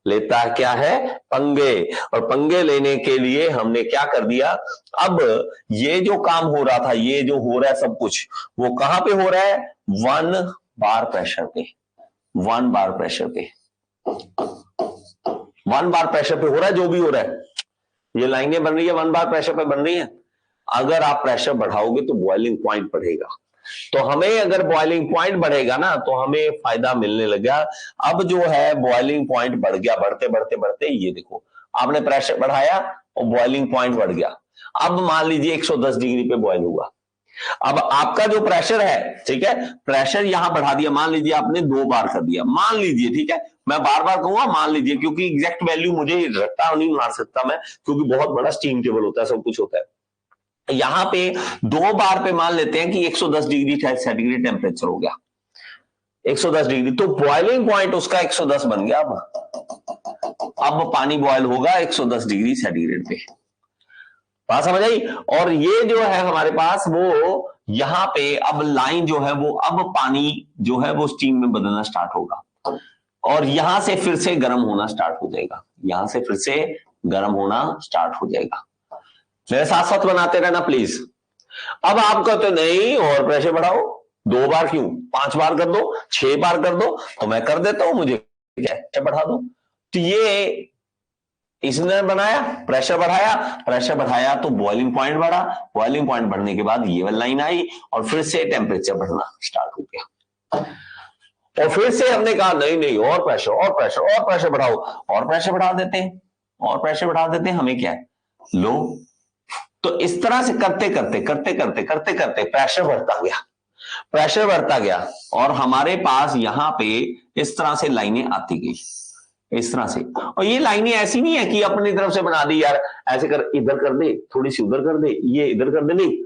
लेता है क्या है? पंगे। और पंगे लेने के लिए हमने क्या कर दिया, अब ये जो काम हो रहा था, ये जो हो रहा है सब कुछ, वो कहां पे हो रहा है? 1 बार प्रेशर पे, 1 बार प्रेशर पे, 1 बार प्रेशर पे हो रहा है जो भी हो रहा है। ये लाइनें बन रही है 1 बार प्रेशर पे बन रही है। अगर आप प्रेशर बढ़ाओगे तो बॉइलिंग पॉइंट बढ़ेगा, तो हमें अगर बॉइलिंग पॉइंट बढ़ेगा ना तो हमें फायदा मिलने लगा। अब जो है बॉइलिंग पॉइंट बढ़ गया, बढ़ते बढ़ते बढ़ते ये देखो, आपने प्रेशर बढ़ाया और बॉइलिंग पॉइंट बढ़ गया। अब मान लीजिए 110 डिग्री पे बॉइल हुआ। अब आपका जो प्रेशर है, ठीक है, प्रेशर यहां बढ़ा दिया, मान लीजिए आपने 2 बार कर दिया, मान लीजिए, ठीक है, मैं बार बार कहूंगा मान लीजिए, क्योंकि एग्जैक्ट वैल्यू मुझे रट्टा नहीं मार सकता मैं, क्योंकि बहुत बड़ा स्टीम टेबल होता है, सब कुछ होता है। यहां पे 2 बार पे मान लेते हैं कि 110 डिग्री सेंटीग्रेड टेम्परेचर हो गया, 110 डिग्री, तो बॉइलिंग पॉइंट उसका 110 बन गया। अब पानी बॉयल होगा 110 डिग्री सेंटीग्रेड पे। बात समझ आई? और ये जो है हमारे पास, वो यहां पे अब लाइन जो है वो, अब पानी जो है वो स्टीम में बदलना स्टार्ट होगा, और यहां से फिर से गर्म होना स्टार्ट हो जाएगा, यहां से फिर से गर्म होना स्टार्ट हो जाएगा। मेरे साथ साथ बनाते रहना प्लीज। अब आप कहते नहीं और प्रेशर बढ़ाओ, 2 बार क्यों, 5 बार कर दो, 6 बार कर दो, तो मैं कर देता हूं, मुझे क्या बढ़ा दो। तो ये इसने बनाया, प्रेशर बढ़ाया, प्रेशर बढ़ाया तो बॉइलिंग पॉइंट बढ़ा, बॉइलिंग पॉइंट बढ़ने के बाद ये वाली लाइन आई, और फिर से टेम्परेचर बढ़ना स्टार्ट हो गया। और फिर से हमने कहा नहीं नहीं और प्रेशर, और प्रेशर, और प्रेशर बढ़ाओ, और प्रेशर बढ़ा देते हैं, और प्रेशर बढ़ा देते हैं, हमें क्या है, लो। तो इस तरह से करते करते करते करते करते करते प्रेशर बढ़ता गया, प्रेशर बढ़ता गया, और हमारे पास यहां पे इस तरह से लाइनें आती गई, इस तरह से। और ये लाइनें ऐसी नहीं है कि अपनी तरफ से बना दी यार, ऐसे कर, इधर कर दे, थोड़ी सी उधर कर दे, ये इधर कर दे, नहीं,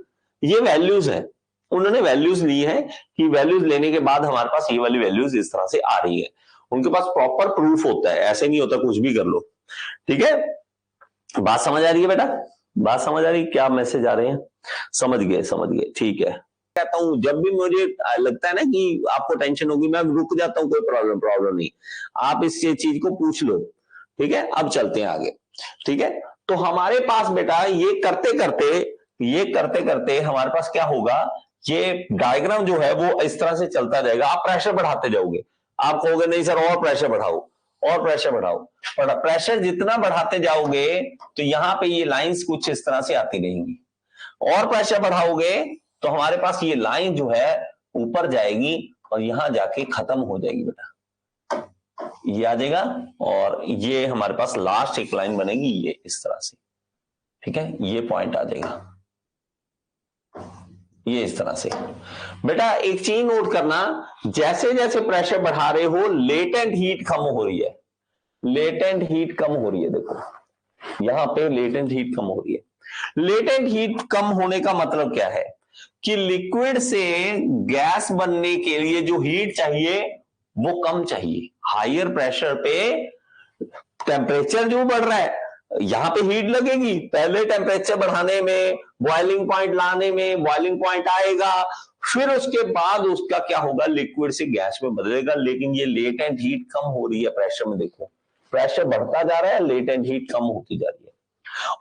ये वैल्यूज है, उन्होंने वैल्यूज ली है कि वैल्यूज लेने के बाद हमारे पास ये वाली वैल्यूज इस तरह से आ रही है। उनके पास प्रॉपर प्रूफ होता है, ऐसे नहीं होता कुछ भी कर लो, ठीक है। बात समझ आ रही है बेटा? बात समझ आ रही है? क्या मैसेज आ रहे हैं? समझ गए, समझ गए, ठीक है। कहता हूं जब भी मुझे लगता है ना कि आपको टेंशन होगी, मैं रुक जाता हूं, कोई प्रॉब्लम नहीं, आप इस चीज को पूछ लो, ठीक है। अब चलते हैं आगे, ठीक है। तो हमारे पास बेटा ये करते करते हमारे पास क्या होगा, ये डायग्राम जो है वो इस तरह से चलता जाएगा। आप प्रेशर बढ़ाते जाओगे, आप कहोगे नहीं सर और प्रेशर बढ़ाओ, और प्रेशर बढ़ाओ, पर प्रेशर जितना बढ़ाते जाओगे तो यहां पे ये लाइंस कुछ इस तरह से आती रहेंगी, और प्रेशर बढ़ाओगे तो हमारे पास ये लाइन जो है ऊपर जाएगी और यहां जाके खत्म हो जाएगी बेटा, ये आ जाएगा और ये हमारे पास लास्ट एक लाइन बनेगी ये इस तरह से, ठीक है, ये पॉइंट आ जाएगा ये इस तरह से। बेटा एक चीज नोट करना, जैसे जैसे प्रेशर बढ़ा रहे हो लेटेंट हीट कम हो रही है, लेटेंट हीट कम हो रही है, देखो यहां पे लेटेंट हीट कम हो रही है। लेटेंट हीट कम होने का मतलब क्या है कि लिक्विड से गैस बनने के लिए जो हीट चाहिए वो कम चाहिए। हायर प्रेशर पे टेम्परेचर जो बढ़ रहा है यहां पे हीट लगेगी, पहले टेम्परेचर बढ़ाने में, बॉइलिंग पॉइंट लाने में, बॉइलिंग पॉइंट आएगा, फिर उसके बाद उसका क्या होगा, लिक्विड से गैस में बदलेगा। लेकिन ये लेटेंट हीट कम हो रही है प्रेशर में, देखो प्रेशर बढ़ता जा रहा है, लेटेंट हीट कम होती जा रही है।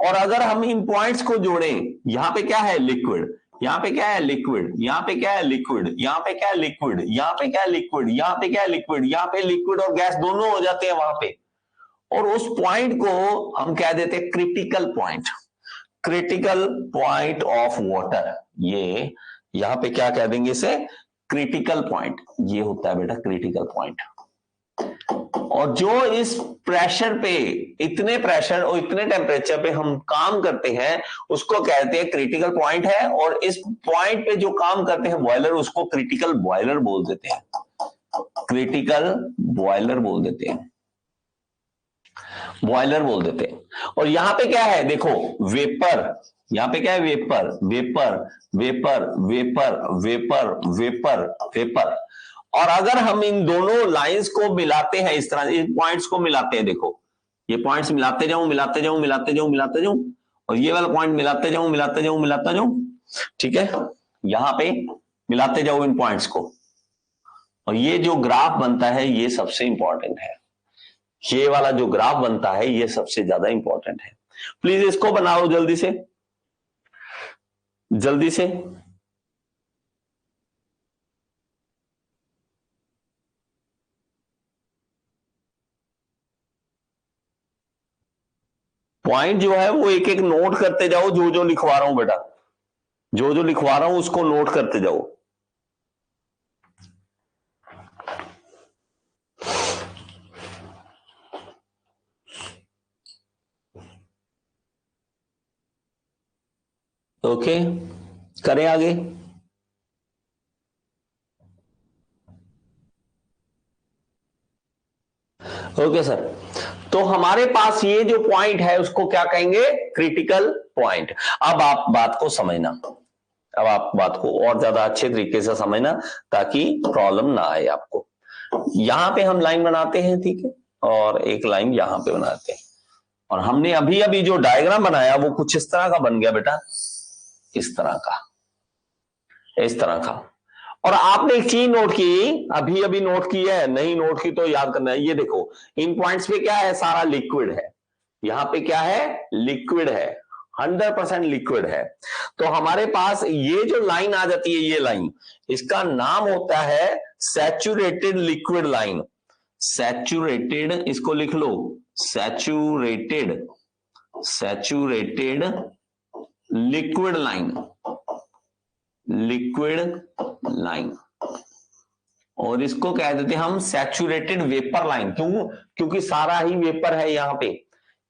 और अगर हम इन पॉइंट्स को जोड़ें, यहां पे क्या है लिक्विड, यहां पे क्या है लिक्विड, यहां पे क्या है लिक्विड, यहां पे क्या है लिक्विड, यहां पे क्या है लिक्विड, यहां पे क्या है लिक्विड, यहां पे लिक्विड और गैस दोनों हो जाते हैं वहां पे, और उस पॉइंट को हम कह देते हैं critical point, critical point of water. ये यहां पे क्या कह देंगे इसे, क्रिटिकल पॉइंट, ये होता है बेटा क्रिटिकल पॉइंट। और जो इस प्रेशर पे, इतने प्रेशर और इतने टेम्परेचर पे हम काम करते हैं उसको कहते हैं क्रिटिकल पॉइंट है, और इस पॉइंट पे जो काम करते हैं बॉयलर उसको क्रिटिकल बॉयलर बोल देते हैं, क्रिटिकल बॉयलर बोल देते हैं, बॉयलर बोल देते हैं। और यहां पे क्या है देखो वेपर, यहां पे क्या है vapour, vapour vapour vapour vapour vapour vapour. और अगर हम इन दोनों लाइंस को मिलाते हैं इस तरह, इन पॉइंट्स को मिलाते हैं, देखो ये पॉइंट्स मिलाते जाऊं मिलाते जाऊं मिलाते जाऊं मिलाते जाऊं, और ये वाला पॉइंट मिलाते जाऊं मिलाते जाऊं मिलाते जाऊं, ठीक है, यहां पे मिलाते जाओ इन पॉइंट्स को, और ये जो ग्राफ बनता है ये सबसे इंपॉर्टेंट है, ये वाला जो ग्राफ बनता है ये सबसे ज्यादा इंपॉर्टेंट है। प्लीज इसको बनाओ जल्दी से, जल्दी से। पॉइंट जो है वो एक एक नोट करते जाओ, जो जो लिखवा रहा हूं बेटा, जो जो लिखवा रहा हूं उसको नोट करते जाओ। ओके, करें आगे। ओके सर, तो हमारे पास ये जो पॉइंट है उसको क्या कहेंगे, क्रिटिकल पॉइंट। अब आप बात को समझना, अब आप बात को और ज्यादा अच्छे तरीके से समझना ताकि प्रॉब्लम ना आए आपको। यहां पे हम लाइन बनाते हैं, ठीक है, और एक लाइन यहां पे बनाते हैं, और हमने अभी अभी जो डायग्राम बनाया वो कुछ इस तरह का बन गया बेटा, इस तरह का, इस तरह का। और आपने एक चीज नोट की, अभी अभी नोट की है, नहीं नोट की तो याद करना है, ये देखो इन पॉइंट्स पे क्या है, सारा लिक्विड है, यहां पे क्या है, लिक्विड है, 100% लिक्विड है। तो हमारे पास ये जो लाइन आ जाती है, ये लाइन, इसका नाम होता है सैचुरेटेड लिक्विड लाइन, सैचुरेटेड, इसको लिख लो saturated, saturated liquid line, liquid line. और इसको कह देते हैं हम सैचुरेटेड वेपर लाइन, क्यों, क्योंकि सारा ही वेपर है यहां पे,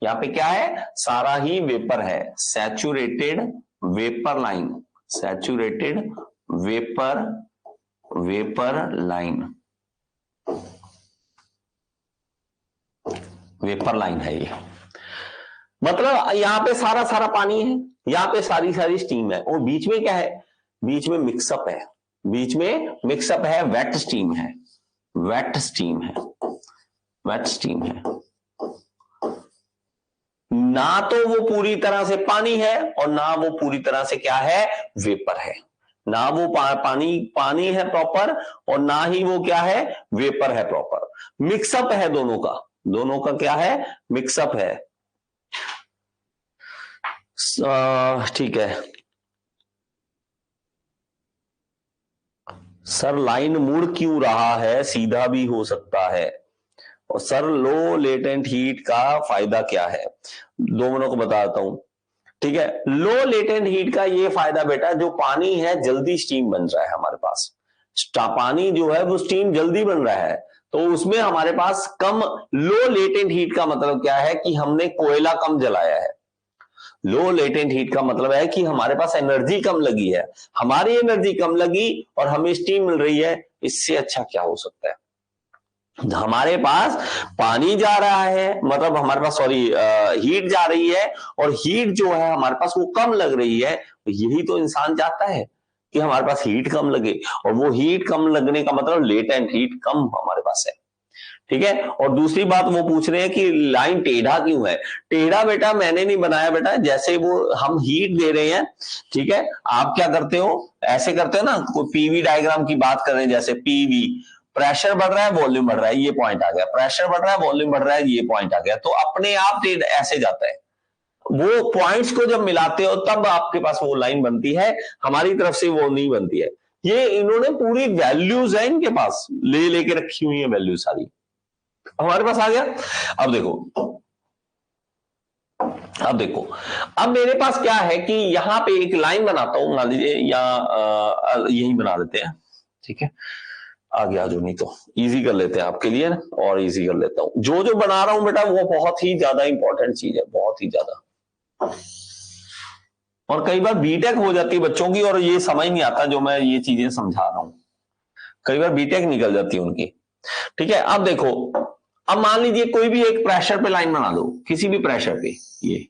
यहां पे क्या है, सारा ही वेपर है, saturated vapour line, saturated vapour, vapour line, vapour line है ये। मतलब यहां पे सारा सारा पानी है, यहां पे सारी सारी स्टीम है, और बीच में क्या है, बीच में मिक्सअप है, बीच में मिक्सअप है, वेट स्टीम है, वेट स्टीम है, वेट स्टीम है। ना तो वो पूरी तरह से पानी है और ना वो पूरी तरह से क्या है, वेपर है, ना वो पानी पानी है प्रॉपर और ना ही वो क्या है, वेपर है प्रॉपर, मिक्सअप है दोनों का, दोनों का क्या है, मिक्सअप है। ठीक है सर, लाइन मुड़ क्यों रहा है, सीधा भी हो सकता है, और सर लो लेटेंट हीट का फायदा क्या है, दो मिनट को बताता हूं। ठीक है। लो लेटेंट हीट का ये फायदा बेटा, जो पानी है जल्दी स्टीम बन रहा है हमारे पास, पानी जो है वो स्टीम जल्दी बन रहा है, तो उसमें हमारे पास कम लो लेटेंट हीट का मतलब क्या है कि हमने कोयला कम जलाया है। लो लेटेंट हीट का मतलब है कि हमारे पास एनर्जी कम लगी है, हमारी एनर्जी कम लगी और हमें स्टीम मिल रही है। इससे अच्छा क्या हो सकता है? हमारे पास पानी जा रहा है, मतलब हमारे पास सॉरी हीट जा रही है, और हीट जो है हमारे पास वो कम लग रही है। यही तो इंसान चाहता है कि हमारे पास हीट कम लगे, और वो हीट कम लगने का मतलब लेटेंट हीट कम हमारे पास है। ठीक है। और दूसरी बात वो पूछ रहे हैं कि लाइन टेढ़ा क्यों है? टेढ़ा बेटा मैंने नहीं बनाया बेटा, जैसे वो हम हीट दे रहे हैं, ठीक है, आप क्या करते हो, ऐसे करते हो ना, कोई पीवी डायग्राम की बात कर रहे हैं, जैसे पीवी, प्रेशर बढ़ रहा है वॉल्यूम बढ़ रहा है, ये पॉइंट आ गया, प्रेशर बढ़ रहा है वॉल्यूम बढ़ रहा है, ये पॉइंट आ गया, तो अपने आप ऐसे जाता है। वो पॉइंट्स को जब मिलाते हो तब आपके पास वो लाइन बनती है, हमारी तरफ से वो नहीं बनती है। ये इन्होंने पूरी वैल्यूज है इनके पास, ले लेके रखी हुई है वैल्यू सारी, हमारे पास आ गया। अब देखो, अब देखो, अब मेरे पास क्या है कि यहां पे एक लाइन बनाता हूं, मान लीजिए, या यही बना देते हैं, ठीक है, आगे आ जाओ, नहीं तो इजी कर लेते हैं आपके लिए ना, और इजी कर लेता हूं। जो जो बना रहा हूं बेटा वो बहुत ही ज्यादा इंपॉर्टेंट चीज है, बहुत ही ज्यादा, और कई बार बीटेक हो जाती है बच्चों की और ये समझ नहीं आता जो मैं ये चीजें समझा रहा हूं, कई बार बीटेक निकल जाती है उनकी। ठीक है। अब देखो, अब मान लीजिए कोई भी एक प्रेशर पे लाइन बना लो, किसी भी प्रेशर पे, ये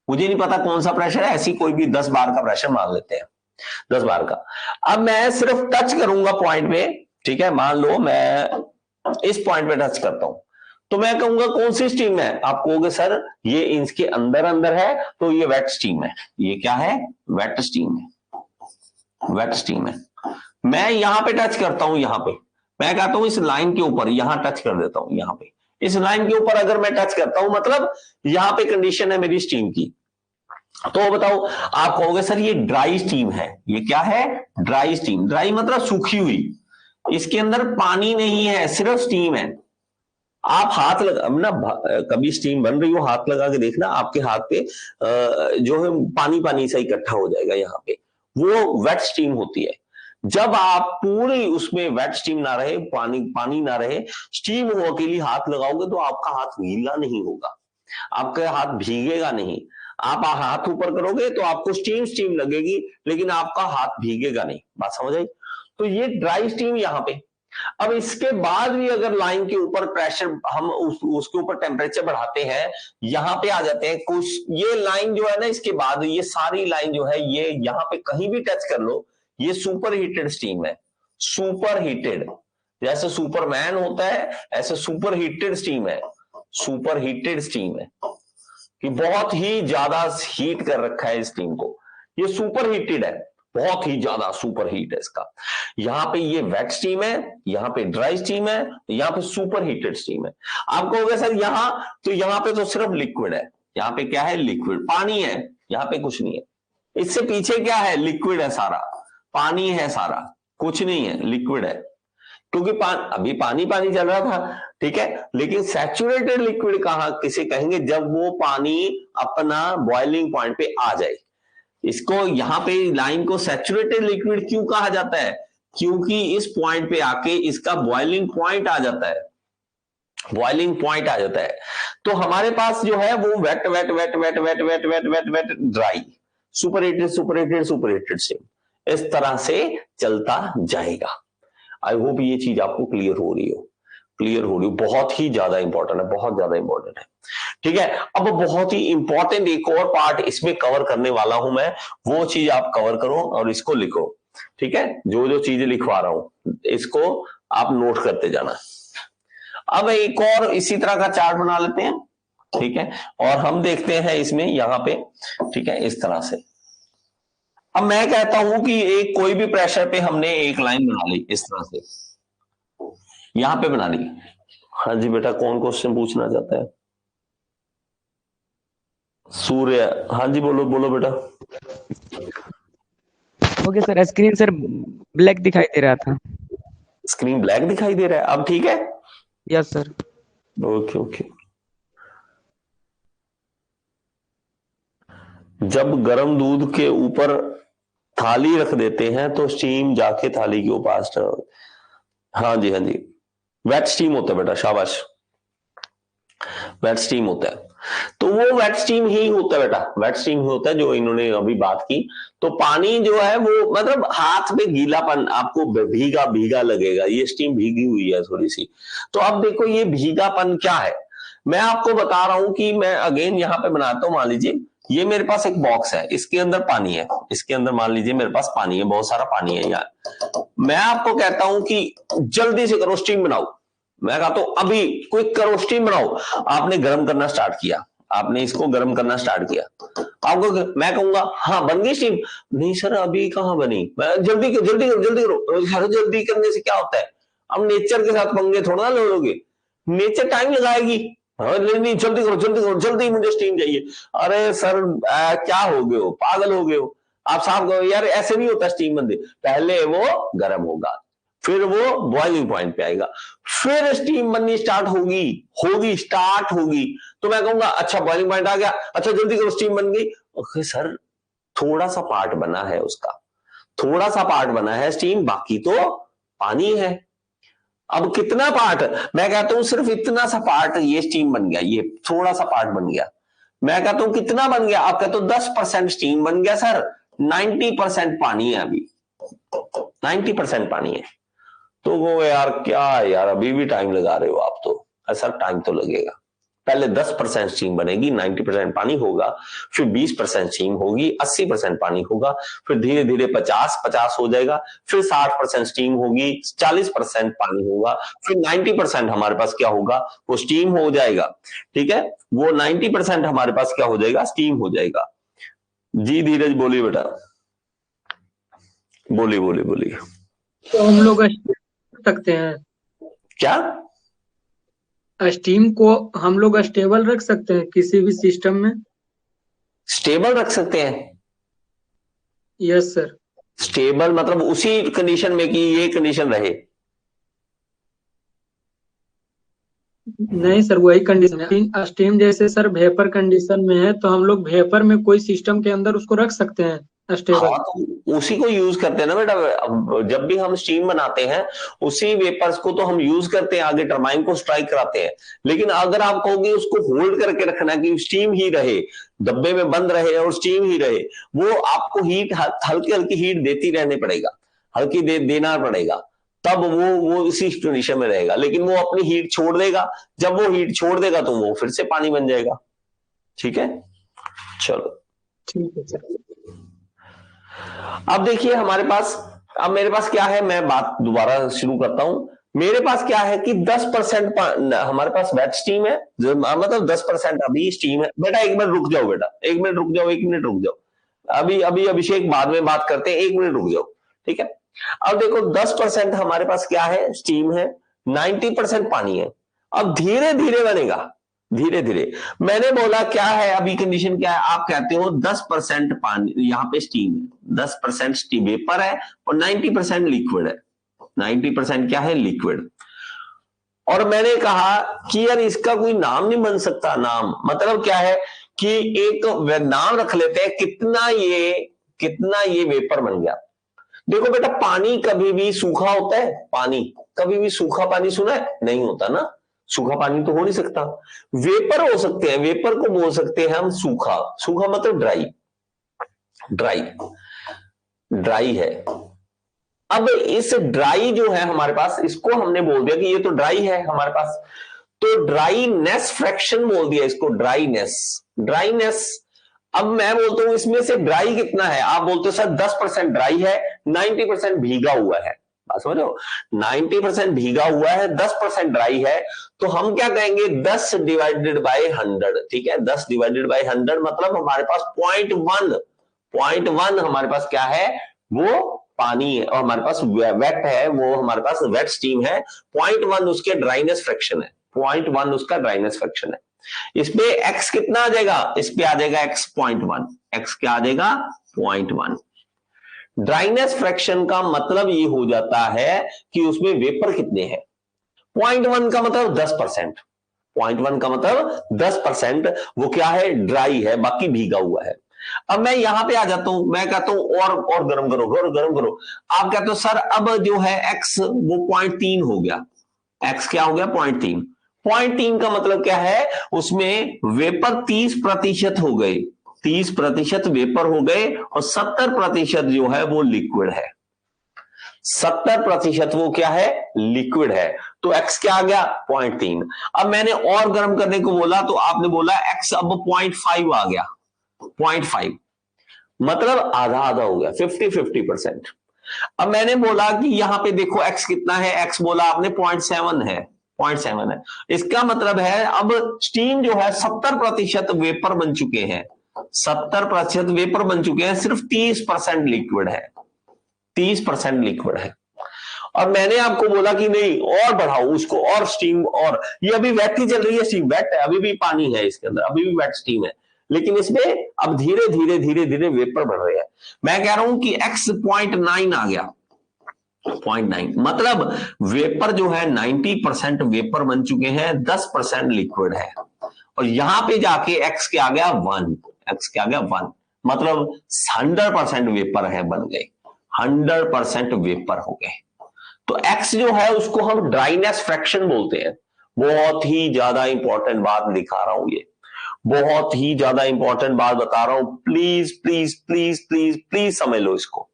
मुझे नहीं पता कौन सा प्रेशर है, ऐसी कोई भी 10 बार का प्रेशर मान लेते हैं, 10 बार का। अब मैं सिर्फ टच करूंगा पॉइंट पे, ठीक है, मान लो मैं इस पॉइंट पे टच करता हूं, तो मैं कहूंगा कौन सी स्टीम है, आप कहोगे सर ये इसके अंदर अंदर है, तो ये वेट स्टीम है। ये क्या है? वेट स्टीम है, वेट स्टीम है। मैं यहां पे टच करता हूं, यहां पे मैं कहता हूं इस लाइन के ऊपर, यहां टच कर देता हूं, यहां पे इस लाइन के ऊपर अगर मैं टच करता हूं, मतलब यहां पे कंडीशन है मेरी स्टीम की। तो बताओ, आप कहोगे सर ये ड्राई स्टीम है। ये क्या है? Dry steam. ड्राई मतलब सूखी हुई, इसके अंदर पानी नहीं है, सिर्फ स्टीम है। आप हाथ लगा ना, कभी स्टीम बन रही हो हाथ लगा के देखना, आपके हाथ पे जो है पानी पानी सा इकट्ठा हो जाएगा यहाँ पे, वो वेट स्टीम होती है। जब आप पूरी उसमें वेट स्टीम ना रहे, पानी पानी ना रहे, स्टीम हो अकेली हाथ लगाओगे तो आपका हाथ गीला नहीं होगा, आपका हाथ भीगेगा नहीं। आप हाथ ऊपर करोगे तो आपको स्टीम स्टीम लगेगी, लेकिन आपका हाथ भीगेगा नहीं। बात समझ आई? तो ये ड्राई स्टीम यहाँ पे। अब इसके बाद भी अगर लाइन के ऊपर प्रेशर, हम उसके ऊपर टेम्परेचर बढ़ाते हैं, यहां पे आ जाते हैं कुछ, ये लाइन जो है ना, इसके बाद ये सारी लाइन जो है, ये यहां पे कहीं भी टच कर लो, ये सुपर हीटेड स्टीम है। सुपर हीटेड, जैसे सुपरमैन होता है ऐसे सुपर हीटेड स्टीम है, सुपर हीटेड स्टीम है, कि बहुत ही ज्यादा हीट कर रखा है इस टीम को, ये सुपर हीटेड है, बहुत ही ज्यादा सुपर हीट है इसका। यहां पे ये वेट स्टीम है, यहां पे ड्राई स्टीम है, यहां पे सुपर हीटेड स्टीम है। आप कहोगे सर यहां, तो यहां पे तो सिर्फ लिक्विड है, यहां पे क्या है? लिक्विड, पानी है, यहां पे कुछ नहीं है। इससे पीछे क्या है? लिक्विड है सारा, पानी है सारा, कुछ नहीं है, लिक्विड है, क्योंकि अभी पानी पानी चल रहा था, ठीक है, लेकिन सैचुरेटेड लिक्विड कहां किसे कहेंगे? जब वो पानी अपना बॉइलिंग पॉइंट पे आ जाए। इसको यहां पे लाइन को सैचुरेटेड लिक्विड क्यों कहा जाता है? क्योंकि इस पॉइंट पे आके इसका बॉइलिंग पॉइंट आ जाता है, बॉइलिंग पॉइंट आ जाता है। तो हमारे पास जो है वो wet wet wet wet wet wet wet wet wet dry, superheated superheated superheated से इस तरह से चलता जाएगा। आई होप ये चीज आपको क्लियर हो रही हो, क्लियर हो रही हो, बहुत ही ज्यादा इंपॉर्टेंट है, बहुत ज्यादा इंपॉर्टेंट है। ठीक है। अब बहुत ही इंपॉर्टेंट एक और पार्ट इसमें कवर करने वाला हूं मैं, वो चीज आप कवर करो और इसको लिखो। ठीक है, जो जो चीजें लिखवा रहा हूं इसको आप नोट करते जाना। अब एक और इसी तरह का चार्ट बना लेते हैं, ठीक है, और हम देखते हैं इसमें यहां पे, ठीक है, इस तरह से। अब मैं कहता हूं कि एक कोई भी प्रेशर पे हमने एक लाइन बना ली इस तरह से, यहां पे बना ली। हाँ जी बेटा, कौन क्वेश्चन पूछना चाहता है? सूर्य, हाँ जी, बोलो बोलो बेटा। Okay sir, screen sir black दिखाई दे रहा था। स्क्रीन ब्लैक दिखाई दे रहा है, अब ठीक है? Yes sir. Okay okay. जब गर्म दूध के ऊपर थाली रख देते हैं तो स्टीम जाके थाली के ऊपर, हाँ जी हाँ जी, वेट स्टीम होता है बेटा, शाबाश, वेट स्टीम होता है। तो वो वेट स्टीम ही होता है बेटा, वेट स्टीम ही होता है जो इन्होंने अभी बात की। तो पानी जो है वो मतलब हाथ में गीलापन आपको भीगा भीगा लगेगा, ये स्टीम भीगी हुई है थोड़ी सी। तो अब देखो ये भीगापन क्या है, मैं आपको बता रहा हूं कि मैं अगेन यहां पे बनाता हूं। मान लीजिए ये मेरे पास एक बॉक्स है, इसके अंदर पानी है, इसके अंदर मान लीजिए मेरे पास पानी है, बहुत सारा पानी है यार। मैं आपको कहता हूं कि जल्दी से करो, स्टीम बनाओ। मैं कहता हूं अभी क्विक करो, स्टीम बनाओ। आपने गर्म करना स्टार्ट किया, आपने इसको गर्म करना स्टार्ट किया, आपको मैं कहूंगा हाँ बन गई स्टीम। नहीं सर अभी कहां बनी, जल्दी जल्दी जल्दी करो। हर जल्दी करने से क्या होता है, अब नेचर के साथ पंगे थोड़ा ना लोगे, नेचर टाइम लगाएगी। नहीं जल्दी करो जल्दी करो, जल्दी मुझे स्टीम चाहिए। अरे सर क्या हो गए हो, पागल हो गए हो आप साहब, यार ऐसे नहीं होता स्टीम बनती, पहले वो गर्म होगा, फिर वो बॉइलिंग पॉइंट पे आएगा, फिर स्टीम बननी स्टार्ट होगी। तो मैं कहूंगा अच्छा बॉइलिंग पॉइंट आ गया, अच्छा जल्दी करो स्टीम बन गई। ओके सर थोड़ा सा पार्ट बना है उसका, थोड़ा सा पार्ट बना है स्टीम, बाकी तो पानी है। अब कितना पार्ट, मैं कहता हूं सिर्फ इतना सा पार्ट ये स्टीम बन गया, ये थोड़ा सा पार्ट बन गया। मैं कहता हूं कितना बन गया, आप कहते हो 10% स्टीम बन गया सर, 90% पानी है अभी, 90% पानी है। तो वो यार क्या है यार, अभी भी टाइम लगा रहे हो आप, तो ऐसा टाइम तो लगेगा। पहले 10% स्टीम बनेगी, 90% पानी होगा, फिर 20% स्टीम होगी, 80% पानी होगा, फिर धीरे धीरे 50 हो जाएगा, फिर 60% स्टीम होगी, 40% पानी होगा, फिर 90% हमारे पास क्या होगा, वो स्टीम हो जाएगा। ठीक है, वो 90% हमारे पास क्या हो जाएगा, स्टीम हो जाएगा। जी धीरज बोलिए बेटा, बोलिए। तो हम लोग स्टीम सकते हैं, क्या स्टीम को हम लोग स्टेबल रख सकते हैं किसी भी सिस्टम में? स्टेबल रख सकते हैं? Yes sir. स्टेबल मतलब उसी कंडीशन में कि ये कंडीशन रहे? नहीं सर वही कंडीशन है, स्टीम जैसे सर वेपर कंडीशन में है, तो हम लोग वेपर में कोई सिस्टम के अंदर उसको रख सकते हैं स्टेबल? हाँ तो उसी को यूज करते हैं ना बेटा, जब भी हम स्टीम बनाते हैं उसी वेपर्स को तो हम यूज करते हैं, आगे टरबाइन को स्ट्राइक कराते हैं। लेकिन अगर आप कहोगे उसको होल्ड करके रखना कि स्टीम ही रहे, डब्बे में बंद रहे और स्टीम ही रहे, वो आपको हीट हल्की हल्की हीट देती रहने पड़ेगा, हल्की देना पड़ेगा, तब वो इसी कंडीशन में रहेगा। लेकिन वो अपनी हीट छोड़ देगा, जब वो हीट छोड़ देगा तो वो फिर से पानी बन जाएगा। ठीक है, चलो ठीक है सर। अब देखिए हमारे पास, अब मेरे पास क्या है, मैं बात दोबारा शुरू करता हूं। मेरे पास क्या है कि 10% हमारे पास वेट स्टीम है, जो मतलब 10% अभी स्टीम है। बेटा एक मिनट रुक जाओ, बेटा एक मिनट रुक जाओ, 1 मिनट रुक जाओ, अभी अभी अभिषेक बाद में बात करते हैं, 1 मिनट रुक जाओ। ठीक है, अब देखो 10% हमारे पास क्या है, स्टीम है, 90% पानी है। अब धीरे धीरे बनेगा, धीरे धीरे। मैंने बोला क्या है अभी कंडीशन क्या है, आप कहते हो 10% पानी यहां पे स्टीम है, 10% स्टीम वेपर है और 90% लिक्विड है। 90% क्या है, लिक्विड। और मैंने कहा कि यार इसका कोई नाम नहीं बन सकता, नाम मतलब क्या है कि एक नाम रख लेते हैं, कितना ये वेपर बन गया। देखो बेटा पानी कभी भी सूखा होता है, पानी कभी भी सूखा पानी सुना है, नहीं होता ना, सूखा पानी तो हो नहीं सकता। वेपर हो सकते हैं, वेपर को बोल सकते हैं हम सूखा, सूखा मतलब ड्राई है। अब इस ड्राई जो है हमारे पास, इसको हमने बोल दिया कि ये तो ड्राई है हमारे पास, तो ड्राईनेस फ्रैक्शन बोल दिया इसको, ड्राईनेस। अब मैं बोलता हूं इसमें से ड्राई कितना है, आप बोलते हो सर 10% ड्राई है, 90% भीगा हुआ है। बात समझ लो, 90% भीगा हुआ है, 10% ड्राई है, तो हम क्या कहेंगे 10 डिवाइडेड बाय 100। ठीक है, 10 डिवाइडेड बाय 100 मतलब हमारे पास 0.1 हमारे पास क्या है, वो पानी है, और हमारे पास वेट है, वो हमारे पास वेट स्टीम है। 0.1 उसके ड्राइनेस फ्रैक्शन है, 0.1 उसका ड्राइनेस फ्रैक्शन है। इसमें x कितना आ जाएगा, इस पे आ जाएगा x 0.1, x क्या आ जाएगा 0.1। ड्राइनेस फ्रैक्शन का मतलब ये हो जाता है कि उसमें वेपर कितने हैं। 0.1 का मतलब 10%, 0.1 का मतलब 10%, वो क्या है, ड्राई है, बाकी भीगा हुआ है। अब मैं यहां पे आ जाता हूं, मैं कहता हूं और गर्म करो, और गर्म करो। आप कहते हो सर अब जो है एक्स वो 0.3 हो गया। एक्स क्या हो गया? 0.3। 0.3 का मतलब क्या है? उसमें वेपर 30% हो गए, 30% वेपर हो गए और 70% जो है वो लिक्विड है। 70% वो क्या है? लिक्विड है। तो एक्स क्या आ गया? 0.3। अब मैंने और गर्म करने को बोला तो आपने बोला एक्स अब 0.5 आ गया। 0.5 मतलब आधा आधा हो गया, 50-50%। अब मैंने बोला कि यहां पे देखो एक्स कितना है, एक्स बोला आपने 0.7 है, 0.7 है। इसका मतलब है अब स्टीम जो है 70% वेपर बन चुके हैं, 70% वेपर बन चुके हैं, सिर्फ 30% लिक्विड है, 30% लिक्विड है। और मैंने आपको बोला कि नहीं और बढ़ाओ उसको, और स्टीम, और ये अभी वेट ही चल रही है, स्टीम वेट है, अभी भी पानी है इसके अंदर, अभी भी वेट स्टीम है, लेकिन इसमें अब धीरे धीरे धीरे धीरे वेपर बढ़ रहे हैं। मैं कह रहा हूं कि x 0.9 आ गया, 0.9 मतलब वेपर जो है 90% वेपर बन चुके हैं, 10% लिक्विड है। और यहां पे जाके x क्या आ गया? 1। x क्या आ गया? 1 मतलब 100% वेपर है, बन गए, 100% वेपर हो गए। तो x जो है उसको हम ड्राइनेस फ्रैक्शन बोलते हैं। बहुत ही ज्यादा इंपॉर्टेंट बात दिखा रहा हूं, ये बहुत ही ज्यादा इंपॉर्टेंट बात बता रहा हूं, please please please please please समझ लो इसको।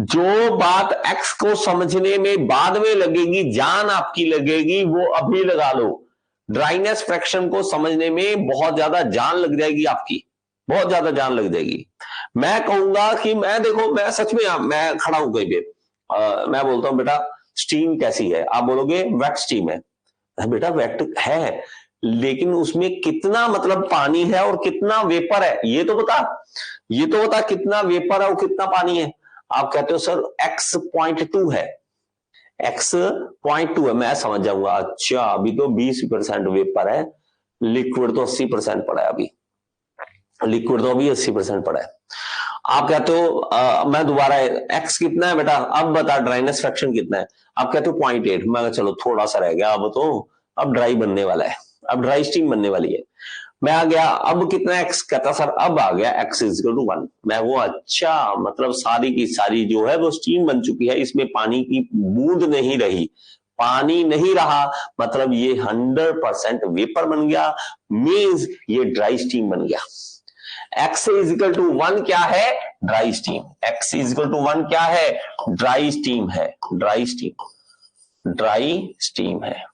जो बात x को समझने में बाद में लगेगी, जान आपकी लगेगी, वो अभी लगा लो। ड्राइनेस फ्रैक्शन को समझने में बहुत ज्यादा जान लग जाएगी आपकी, बहुत ज्यादा जान लग जाएगी। मैं कहूंगा कि मैं देखो, मैं सच में मैं खड़ा हूं कहीं पे, मैं बोलता हूं बेटा स्टीम कैसी है, आप बोलोगे वेट स्टीम है। बेटा वेट है, लेकिन उसमें कितना मतलब पानी है और कितना वेपर है ये तो बता, ये तो बता कितना वेपर है और कितना पानी है। आप कहते हो सर x 0.2 है, x 0.2 है, मैं समझ जाऊंगा, अच्छा अभी तो 20% वेपर है, लिक्विड तो 80% पड़ा है, अभी लिक्विड तो अभी 80% पड़ा है। आप कहते हो मैं दोबारा, x कितना है बेटा, अब बता ड्राइनेस फ्रैक्शन कितना है। आप कहते हो 0.8, मैं चलो थोड़ा सा रह गया, अब तो अब ड्राई बनने वाला है, अब ड्राई स्टीम बनने वाली है। मैं आ गया, अब कितना x, कहता सर अब आ गया x इक्वल टू 1। मैं वो अच्छा मतलब सारी की सारी जो है वो स्टीम बन चुकी है, इसमें पानी की बूंद नहीं रही, पानी नहीं रहा, मतलब ये 100% वेपर बन गया, मींस ये ड्राई स्टीम बन गया। x इज इक्वल टू 1 क्या है? Dry steam. x is equal to 1 क्या है? ड्राई स्टीम है, ड्राई स्टीम, ड्राई स्टीम है।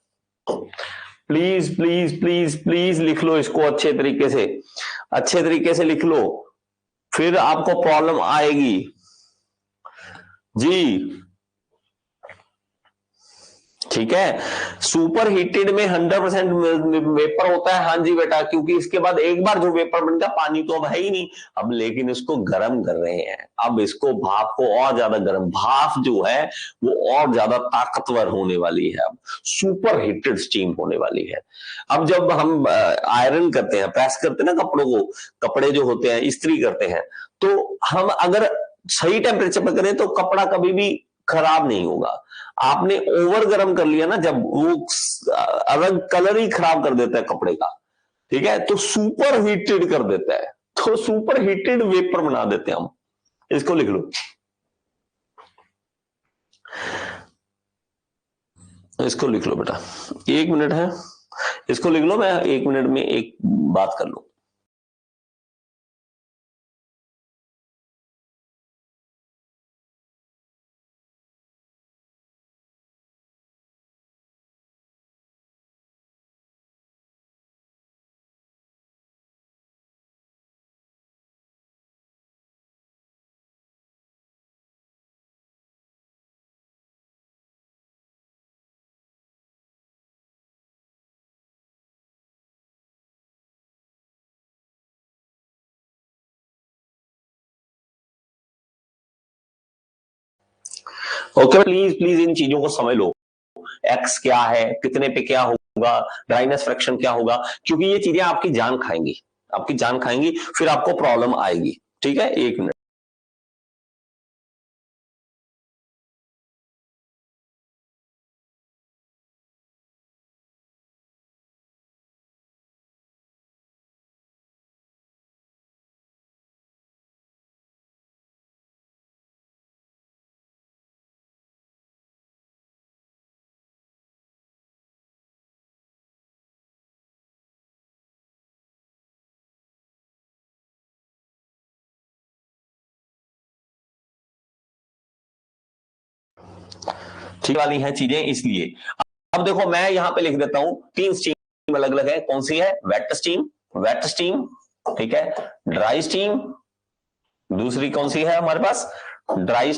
प्लीज प्लीज प्लीज प्लीज लिख लो इसको अच्छे तरीके से, अच्छे तरीके से लिख लो, फिर आपको प्रॉब्लम आएगी जी। ठीक है, सुपर हीटेड में 100% वेपर होता है, हाँ जी बेटा, क्योंकि इसके बाद एक बार जो वेपर बन गया, पानी तो अब है ही नहीं, अब लेकिन इसको गर्म कर रहे हैं, अब इसको भाप को और ज्यादा गर्म, भाप जो है वो और ज्यादा ताकतवर होने वाली है, अब सुपर हीटेड स्टीम होने वाली है। अब जब हम आयरन करते हैं, प्रेस करते हैं ना कपड़ों को, कपड़े जो होते हैं इस्त्री करते हैं, तो हम अगर सही टेम्परेचर पर करें तो कपड़ा कभी भी खराब नहीं होगा। आपने ओवर गर्म कर लिया ना, जब वो अलग कलर ही खराब कर देता है कपड़े का, ठीक है, तो सुपर हीटेड कर देता है, तो सुपर हीटेड वेपर बना देते हैं हम। इसको लिख लो, इसको लिख लो बेटा, 1 मिनट है, इसको लिख लो, मैं 1 मिनट में एक बात कर लूं। ओके, प्लीज प्लीज इन चीजों को समझ लो, एक्स क्या है, कितने पे क्या होगा, ड्राइनेस फ्रैक्शन क्या होगा, क्योंकि ये चीजें आपकी जान खाएंगी, आपकी जान खाएंगी, फिर आपको प्रॉब्लम आएगी। ठीक है, 1 मिनट। ठीक वाली हैं चीजें, इसलिए अब देखो मैं यहां पे लिख देता हूं 3 स्टीम अलग अलग है। कौन सी है? वेट स्टीम, ठीक है, ड्राई स्टीम, दूसरी कौन सी है हमारे पास? ड्राई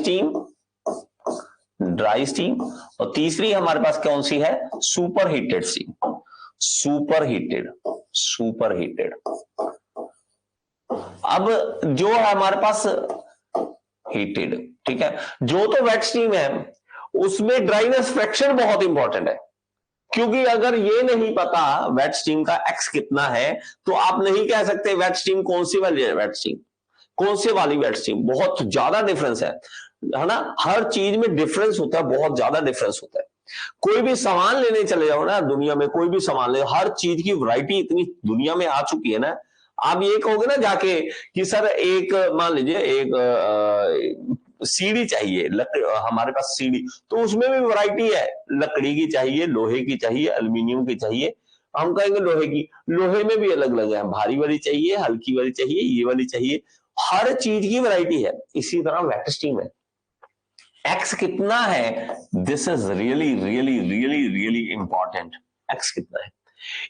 स्टीम, और तीसरी हमारे पास कौन सी है? Super heated steam, super heated. अब जो है हमारे पास हीटेड, ठीक है, जो तो वेट स्टीम है उसमें ड्राइनेस फ्रैक्शन बहुत इंपॉर्टेंट है, क्योंकि अगर ये नहीं पता वेट स्टीम का एक्स कितना है तो आप नहीं कह सकते वेट स्टीम कौन सी वाली वेट स्टीम, कौन सी वाली वेट स्टीम। बहुत ज्यादा डिफरेंस है ना, हर चीज में डिफरेंस होता है, बहुत ज्यादा डिफरेंस होता है। कोई भी सामान लेने चले जाओ ना दुनिया में, कोई भी सामान ले, हर चीज की वैरायटी इतनी दुनिया में आ चुकी है ना। आप ये कहोगे ना जाके कि सर एक मान लीजिए एक सीढ़ी चाहिए, हमारे पास सीढ़ी, तो उसमें भी वैरायटी है, लकड़ी की चाहिए, लोहे की चाहिए, एल्यूमिनियम की चाहिए। हम कहेंगे लोहे की, लोहे में भी अलग अलग है, भारी वाली चाहिए, हल्की वाली चाहिए, ये वाली चाहिए, हर चीज की वैरायटी है। इसी तरह वेट स्टीम है, एक्स कितना है, this is really really really really important. X कितना है,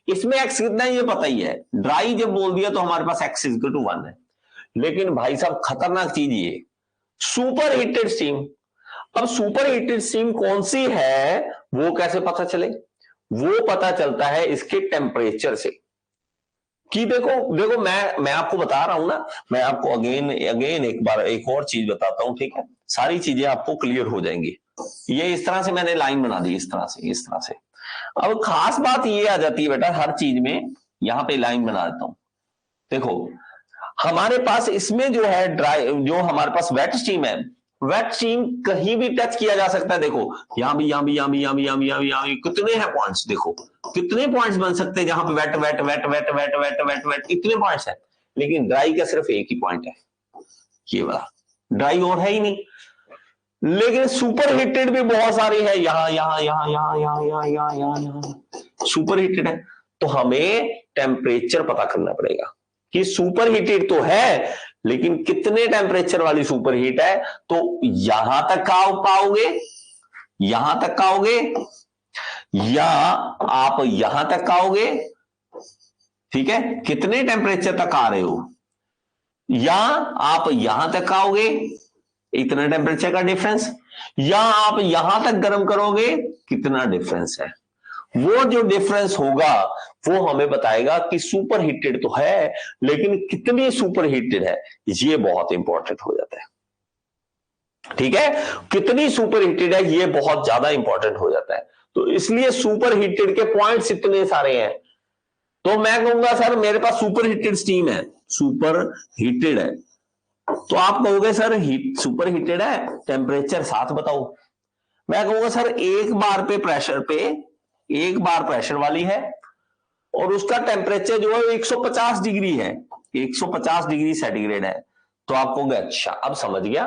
इसमें एक्स कितना है ये पता ही है। ड्राई जब बोल दिया तो हमारे पास एक्स इक्वल टू 1 है। लेकिन भाई साहब खतरनाक चीज ये सुपर हीटेड स्टीम। अब सुपर हीटेड स्टीम कौन सी है वो कैसे पता चले? वो पता चलता है इसके टेम्परेचर से, कि देखो मैं आपको बता रहा हूं ना, मैं आपको अगेन एक बार एक और चीज बताता हूं, ठीक है, सारी चीजें आपको क्लियर हो जाएंगी। ये इस तरह से मैंने लाइन बना दी, इस तरह से। अब खास बात ये आ जाती है बेटा हर चीज में, यहां पे लाइन बना देता हूं। देखो हमारे पास इसमें जो है ड्राई, जो हमारे पास वेट स्टीम है, वेट स्टीम कहीं भी टच किया जा सकता है। देखो यहां भी कितने हैं पॉइंट्स, देखो कितने पॉइंट्स बन सकते हैं जहां पे wet wet wet wet wet wet wet wet इतने पॉइंट्स है। लेकिन ड्राई का सिर्फ एक ही पॉइंट है, ये वाला, ड्राई और है ही नहीं। लेकिन सुपर हीटेड भी बहुत सारी है, यहां सुपर हीटेड है। तो हमें टेम्परेचर पता करना पड़ेगा कि सुपर हीटेड तो है, लेकिन कितने टेम्परेचर वाली सुपर हीट है। तो यहां तक पाओगे, यहां तक आओगे, या आप यहां तक आओगे, ठीक है, कितने टेम्परेचर तक आ रहे हो, या आप यहां तक आओगे, इतना टेम्परेचर का डिफरेंस, या आप यहां तक गर्म करोगे, कितना डिफरेंस है। वो जो डिफरेंस होगा वो हमें बताएगा कि सुपर हीटेड तो है, लेकिन कितनी सुपर हीटेड है, ये बहुत इंपॉर्टेंट हो जाता है। ठीक है, कितनी सुपर हीटेड है ये बहुत ज्यादा इंपॉर्टेंट हो जाता है। तो इसलिए सुपर हीटेड के पॉइंट्स इतने सारे हैं। तो मैं कहूंगा सर मेरे पास सुपर हीटेड स्टीम है, सुपर हीटेड है, तो आप कहोगे सर सुपर हीटेड है, टेम्परेचर साथ बताओ। मैं कहूंगा सर एक बार प्रेशर वाली है और उसका टेम्परेचर जो है 150 डिग्री है, 150 डिग्री सेंटीग्रेड है। तो आप कहोगे अच्छा अब समझ गया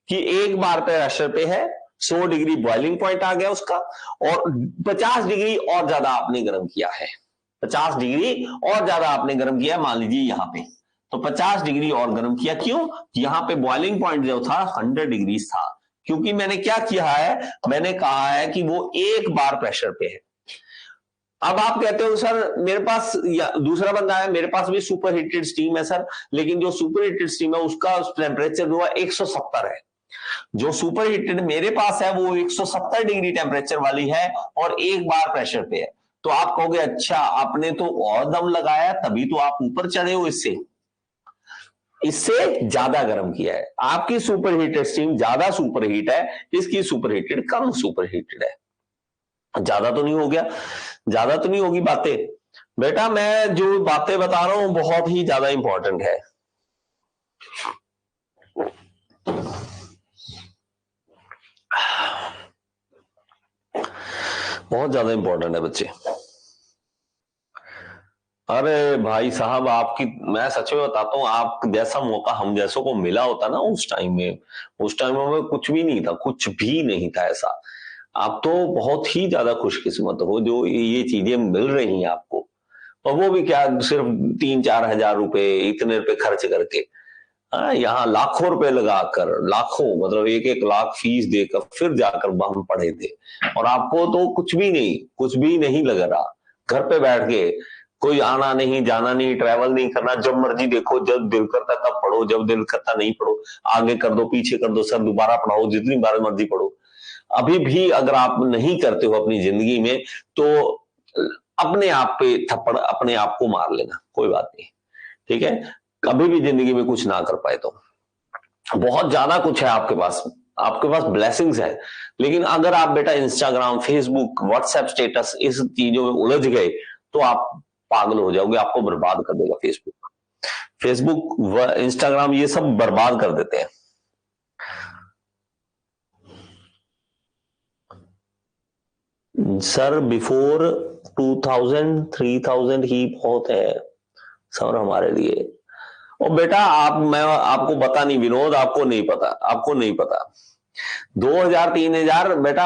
कि एक बार प्रेशर पे है, 100 डिग्री बॉइलिंग पॉइंट आ गया उसका, और 50 डिग्री और ज्यादा आपने गर्म किया है, 50 डिग्री और ज्यादा आपने गर्म किया, मान लीजिए यहां पे, तो 50 डिग्री और गर्म किया। क्यों? यहां पे बॉइलिंग पॉइंट जो था 100 डिग्री था, क्योंकि मैंने क्या किया है, मैंने कहा है कि वो एक बार प्रेशर पे है। अब आप कहते हो सर मेरे पास दूसरा बंदा है, मेरे पास भी सुपर हीटेड स्टीम है सर, लेकिन जो सुपर हीटेड स्टीम है उसका टेम्परेचर जो है 170 है, जो सुपर हीटेड मेरे पास है वो 170 डिग्री टेम्परेचर वाली है और एक बार प्रेशर पे है। तो आप कहोगे अच्छा आपने तो और दम लगाया तभी तो आप ऊपर चढ़े हो, इससे ज्यादा गर्म किया है। आपकी सुपर हीटेड स्टीम ज्यादा सुपर हीट है, इसकी सुपर हीटेड कम सुपर हीटेड है। ज्यादा तो नहीं हो गया, ज्यादा तो नहीं होगी बातें बेटा, मैं जो बातें बता रहा हूं बहुत ही ज्यादा इंपॉर्टेंट है। बहुत ज्यादा इंपॉर्टेंट है बच्चे। अरे भाई साहब आपकी, मैं सच में बताता हूं, आप जैसा मौका हम जैसों को मिला होता ना उस टाइम में कुछ भी नहीं था, कुछ भी नहीं था ऐसा। आप तो बहुत ही ज्यादा खुशकिस्मत हो जो ये चीजें मिल रही हैं आपको, और वो भी क्या सिर्फ 3-4 हजार रुपए, इतने रुपए खर्च करके। हाँ, यहाँ लाखों रुपए लगाकर, लाखों मतलब 1-1 लाख फीस देकर फिर जाकर हम पढ़े थे, और आपको तो कुछ भी नहीं लग रहा। घर पे बैठ के कोई आना नहीं, जाना नहीं, ट्रैवल नहीं करना, जब मर्जी देखो, जब दिल करता तब पढ़ो, जब दिल करता नहीं पढ़ो, आगे कर दो पीछे कर दो, सर दोबारा पढ़ाओ, जितनी बार मर्जी पढ़ो। अभी भी अगर आप नहीं करते हो अपनी जिंदगी में, तो अपने आप पे थप्पड़ अपने आप को मार लेना, कोई बात नहीं, ठीक है। कभी भी जिंदगी में कुछ ना कर पाए तो बहुत ज्यादा कुछ है आपके पास ब्लेसिंग्स है, लेकिन अगर आप बेटा इंस्टाग्राम, फेसबुक, व्हाट्सएप स्टेटस इस चीजों में उलझ गए तो आप पागल हो जाओगे, आपको बर्बाद कर देगा फेसबुक, इंस्टाग्राम, ये सब बर्बाद कर देते हैं। सर बिफोर 2000 3000 ही बहुत है सर हमारे लिए। और बेटा मैं आपको पता नहीं विनोद, आपको नहीं पता 2000-3000 बेटा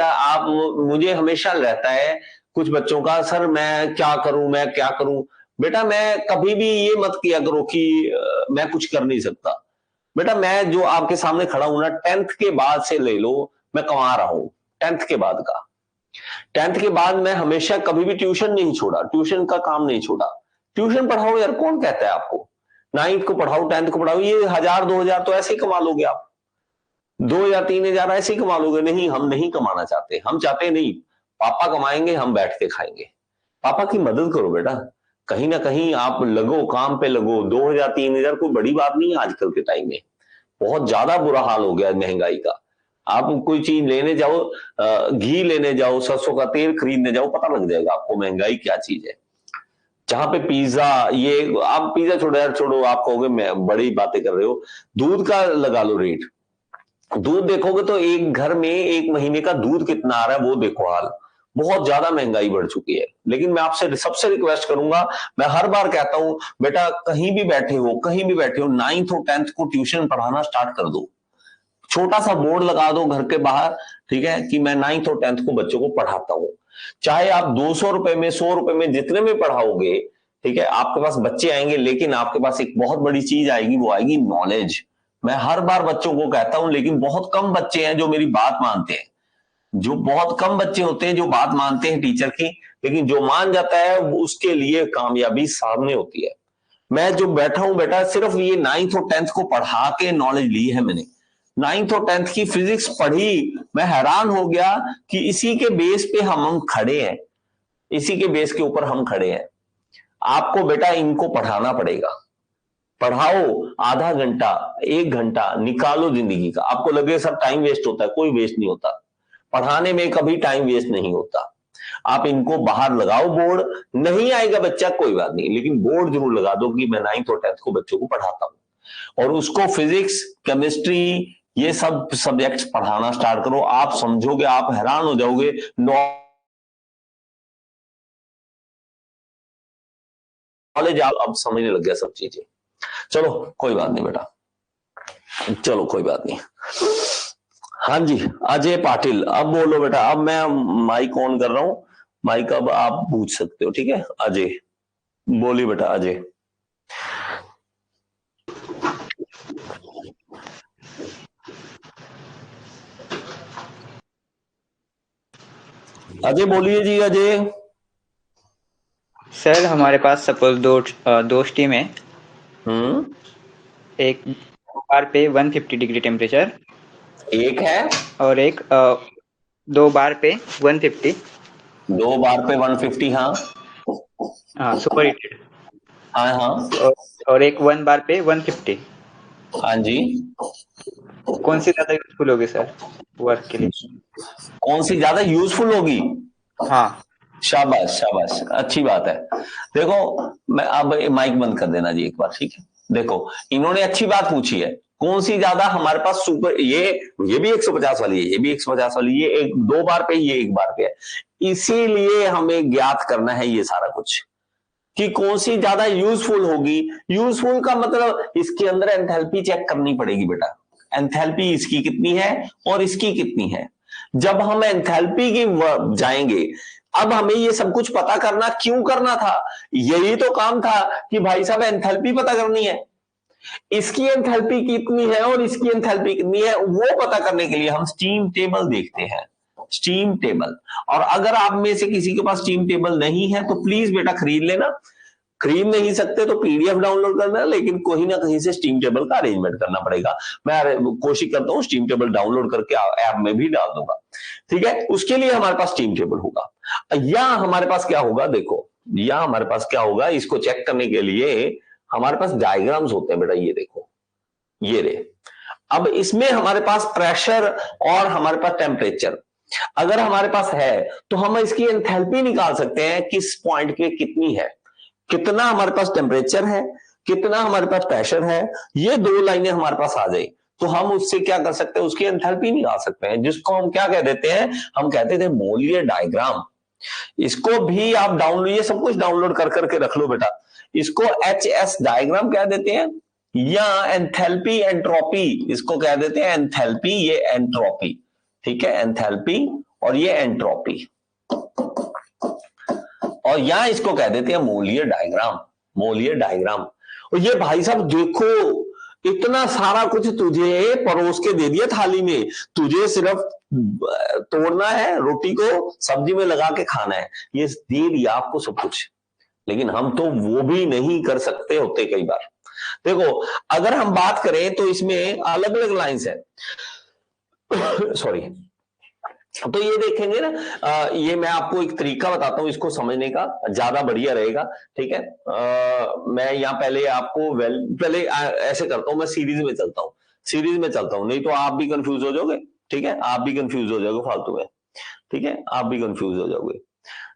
आप मुझे हमेशा रहता है कुछ बच्चों का, सर मैं क्या करूं। बेटा मैं कभी भी ये मत किया करो कि मैं कुछ कर नहीं सकता। बेटा मैं जो आपके सामने खड़ा हूं ना, 10th के बाद से ले लो, मैं कमा रहा हूं 10th के बाद का। 10th के बाद मैं हमेशा कभी भी ट्यूशन नहीं छोड़ा, ट्यूशन का काम नहीं छोड़ा। ट्यूशन पढ़ाओ यार, कौन कहता है आपको? 9th को पढ़ाओ, 10th को पढ़ाओ, ये 1000-2000 तो ऐसे ही कमा लोगे आप, 2000-3000 ऐसे ही कमा लोगे। नहीं, हम नहीं कमाना चाहते, हम चाहते नहीं पापा कमाएंगे, हम बैठ के खाएंगे। पापा की मदद करो बेटा, कहीं ना कहीं आप लगो, काम पे लगो। 2000-3000 कोई बड़ी बात नहीं है आजकल के टाइम में, बहुत ज्यादा बुरा हाल हो गया महंगाई का। आप कोई चीज लेने जाओ, घी लेने जाओ, सरसों का तेल खरीदने जाओ, पता लग जाएगा आपको महंगाई क्या चीज है। जहां पे पिज्जा, ये आप पिज्जा छोड़ो, आप कहोगे मैं बड़ी बातें कर रहे हो, दूध का लगा लो रेट। दूध देखोगे तो एक घर में 1 महीने का दूध कितना आ रहा है वो देखो हाल, बहुत ज्यादा महंगाई बढ़ चुकी है। लेकिन मैं आपसे सबसे रिक्वेस्ट करूंगा, मैं हर बार कहता हूं बेटा कहीं भी बैठे हो 9th और 10th को ट्यूशन पढ़ाना स्टार्ट कर दो। छोटा सा बोर्ड लगा दो घर के बाहर, ठीक है, कि मैं 9th और 10th को बच्चों को पढ़ाता हूं। चाहे आप 200 रुपए में, 100 रुपए में, जितने में पढ़ाओगे, ठीक है, आपके पास बच्चे आएंगे, लेकिन आपके पास एक बहुत बड़ी चीज आएगी, वो आएगी नॉलेज। मैं हर बार बच्चों को कहता हूं, लेकिन बहुत कम बच्चे हैं जो मेरी बात मानते हैं, जो बहुत कम बच्चे होते हैं जो बात मानते हैं टीचर की, लेकिन जो मान जाता है उसके लिए कामयाबी सामने होती है। मैं जो बैठा हूं बेटा, सिर्फ ये 9th और 10th को पढ़ा के नॉलेज ली है मैंने। 9th और 10th की फिजिक्स पढ़ी, मैं हैरान हो गया कि इसी के बेस पे हम खड़े हैं, इसी के बेस के ऊपर हम खड़े हैं। आपको बेटा इनको पढ़ाना पड़ेगा, पढ़ाओ, आधा घंटा 1 घंटा निकालो जिंदगी का। आपको लगे सब टाइम वेस्ट होता है, कोई वेस्ट नहीं होता, पढ़ाने में कभी टाइम वेस्ट नहीं होता। आप इनको बाहर लगाओ बोर्ड, नहीं आएगा बच्चा कोई बात नहीं, लेकिन बोर्ड जरूर लगा दो कि मैं 9th और 10th को बच्चों को पढ़ाता हूं, और उसको फिजिक्स, केमिस्ट्री, ये सब सब्जेक्ट्स पढ़ाना स्टार्ट करो। आप समझोगे, आप हैरान हो जाओगे, नॉलेज आप अब समझने लग गया सब चीजें। चलो कोई बात नहीं बेटा, चलो कोई बात नहीं। हाँ जी, अजय पाटिल, अब बोलो बेटा। अब मैं माइक ऑन कर रहा हूं, माइक अब आप पूछ सकते हो, ठीक है। अजय बोलिए बेटा, अजय। अजय बोलिए जी, अजय। सर हमारे पास सपोज दो स्टीम है, एक बार पे 150 डिग्री टेम्परेचर, एक है, और एक 2 बार पे 150, 2 बार पे 150, हाँ हाँ सुपर हीटेड, हाँ हाँ, और एक 1 बार पे 150। हाँ जी। कौन सी ज्यादा यूजफुल होगी सर वर्क के लिए? कौन सी ज्यादा यूजफुल होगी? हाँ, शाबाश शाबाश, अच्छी बात है। देखो, मैं अब माइक बंद कर देना जी एक बार, ठीक है। देखो, इन्होंने अच्छी बात पूछी है, कौन सी ज्यादा हमारे पास सुपर, ये भी 150 वाली है, ये भी 150 वाली, ये एक 2 बार पे, ये 1 बार पे है। इसीलिए हमें ज्ञात करना है ये सारा कुछ कि कौन सी ज्यादा यूजफुल होगी। यूजफुल का मतलब इसके अंदर एंथैल्पी चेक करनी पड़ेगी बेटा, एंथैल्पी इसकी कितनी है और इसकी कितनी है। जब हम एंथैल्पी की जाएंगे, अब हमें ये सब कुछ पता करना क्यों करना था? यही तो काम था कि भाई साहब एंथैल्पी पता करनी है। इसकी एंथैल्पी कितनी है और इसकी एंथैल्पी कितनी है, वो पता करने के लिए हम स्टीम टेबल देखते हैं, स्टीम टेबल। और अगर आप में से किसी के पास स्टीम टेबल नहीं है तो प्लीज बेटा खरीद लेना, खरीद नहीं सकते तो पीडीएफ डाउनलोड करना, लेकिन कहीं ना कहीं से स्टीम टेबल का अरेंजमेंट करना पड़ेगा। मैं कोशिश करता हूं स्टीम टेबल डाउनलोड करके ऐप में भी डाल दूंगा, ठीक है। उसके लिए हमारे पास स्टीम टेबल होगा, या हमारे पास क्या होगा, देखो या हमारे पास क्या होगा, इसको चेक करने के लिए हमारे पास डायग्राम्स होते हैं बेटा, ये देखो ये रे। अब इसमें हमारे पास प्रेशर और हमारे पास टेम्परेचर अगर हमारे पास है तो हम इसकी एंथैल्पी निकाल सकते हैं, किस पॉइंट पे कितनी है, कितना हमारे पास टेम्परेचर है, कितना हमारे पास प्रेशर है, ये दो लाइनें हमारे पास आ जाए तो हम उससे क्या कर सकते हैं, उसकी एंथैल्पी निकाल सकते हैं, जिसको हम क्या कह देते हैं, हम कहते थे मोलियर डायग्राम। इसको भी आप डाउनलोड, ये सब कुछ डाउनलोड कर करके रख लो बेटा। इसको HS डायग्राम कह देते हैं, या एंथैल्पी एंट्रोपी इसको कह देते हैं, एंथैल्पी ये एंट्रोपी, ठीक है, एंथैल्पी और ये एंट्रोपी, और यहां इसको कह देते हैं मोलियर डायग्राम, मोलियर डायग्राम। और ये भाई साहब देखो इतना सारा कुछ तुझे परोस के दे दिया थाली में, तुझे सिर्फ तोड़ना है, रोटी को सब्जी में लगा के खाना है, ये दे दिया आपको सब कुछ, लेकिन हम तो वो भी नहीं कर सकते होते कई बार। देखो अगर हम बात करें तो इसमें अलग अलग लाइंस है सॉरी, तो ये देखेंगे ना, ये मैं आपको एक तरीका बताता हूं इसको समझने का, ज्यादा बढ़िया रहेगा, ठीक है। मैं यहाँ पहले आपको पहले ऐसे करता हूं, मैं सीरीज में चलता हूं, सीरीज में चलता हूं, नहीं तो आप भी कंफ्यूज हो जाओगे, ठीक है, आप भी कंफ्यूज हो जाओगे फालतू में, ठीक है, आप भी कंफ्यूज हो जाओगे,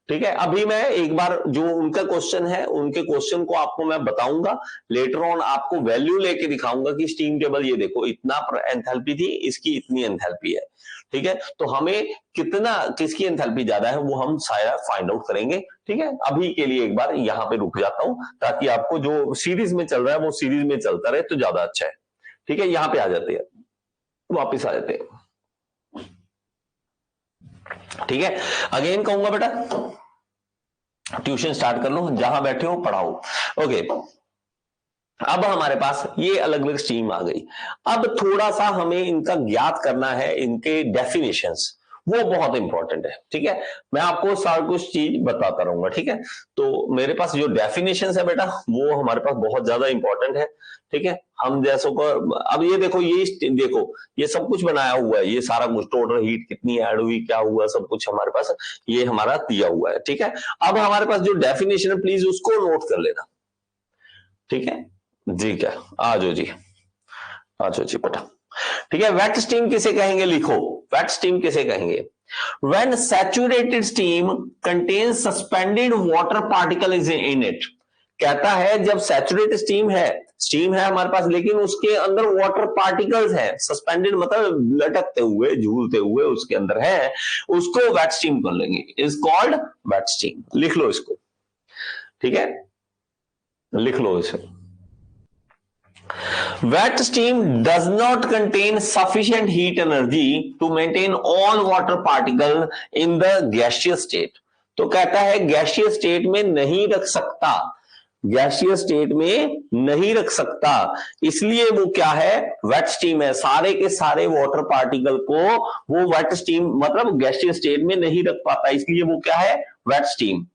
ठीक है। अभी मैं एक बार जो उनका क्वेश्चन है, उनके क्वेश्चन को आपको मैं बताऊंगा, लेटर ऑन आपको वैल्यू लेके दिखाऊंगा कि स्टीम टेबल ये देखो इतना एंथैल्पी थी, इसकी इतनी एंथैल्पी है, ठीक है। तो हमें कितना, किसकी एंथैल्पी ज्यादा है वो हम शायद फाइंड आउट करेंगे, ठीक है। अभी के लिए एक बार यहां पे रुक जाता हूं ताकि आपको जो सीरीज में चल रहा है वो सीरीज में चलता रहे तो ज्यादा अच्छा है, ठीक है। यहां पे आ जाते हैं, वापिस आ जाते हैं, ठीक है। अगेन कहूंगा बेटा ट्यूशन स्टार्ट कर लो, जहां बैठे हो पढ़ाओ, ओके। अब हमारे पास ये अलग अलग स्ट्रीम आ गई, अब थोड़ा सा हमें इनका ज्ञात करना है, इनके डेफिनेशंस, वो बहुत इंपॉर्टेंट है, ठीक है। मैं आपको सारा कुछ चीज बताता रहूंगा, ठीक है। तो मेरे पास जो डेफिनेशंस है बेटा वो हमारे पास बहुत ज्यादा इंपॉर्टेंट है, ठीक है। हम जैसों को अब ये देखो, ये देखो ये सब कुछ बनाया हुआ है, ये सारा कुछ टोटल हीट कितनी ऐड हुई, क्या हुआ, सब कुछ हमारे पास ये हमारा दिया हुआ है, ठीक है। अब हमारे पास जो डेफिनेशन है प्लीज उसको नोट कर लेना, ठीक है जी। क्या आ जाओ जी, आ जाओ जी बेटा, ठीक है। वेट स्टीम किसे कहेंगे, लिखो वेट स्टीम किसे कहेंगे, when saturated steam contains suspended water particle is in it, कहता है जब सैचुरेटेड स्टीम है हमारे पास, लेकिन उसके अंदर वाटर पार्टिकल्स है, सस्पेंडेड मतलब लटकते हुए झूलते हुए उसके अंदर है, उसको वेट स्टीम कर लेंगे, इज कॉल्ड वेट स्टीम। लिख लो इसको, ठीक है, लिख लो इसे। Wet steam does not contain sufficient heat energy to maintain all water particle in the gaseous state, तो कहता है गैसियस स्टेट में नहीं रख सकता, गैसियस स्टेट में नहीं रख सकता, इसलिए वो क्या है, वेट स्टीम है, सारे के सारे वाटर पार्टिकल को वो वेट स्टीम मतलब गैसियस स्टेट में नहीं रख पाता, इसलिए वो क्या है, वेट स्टीम।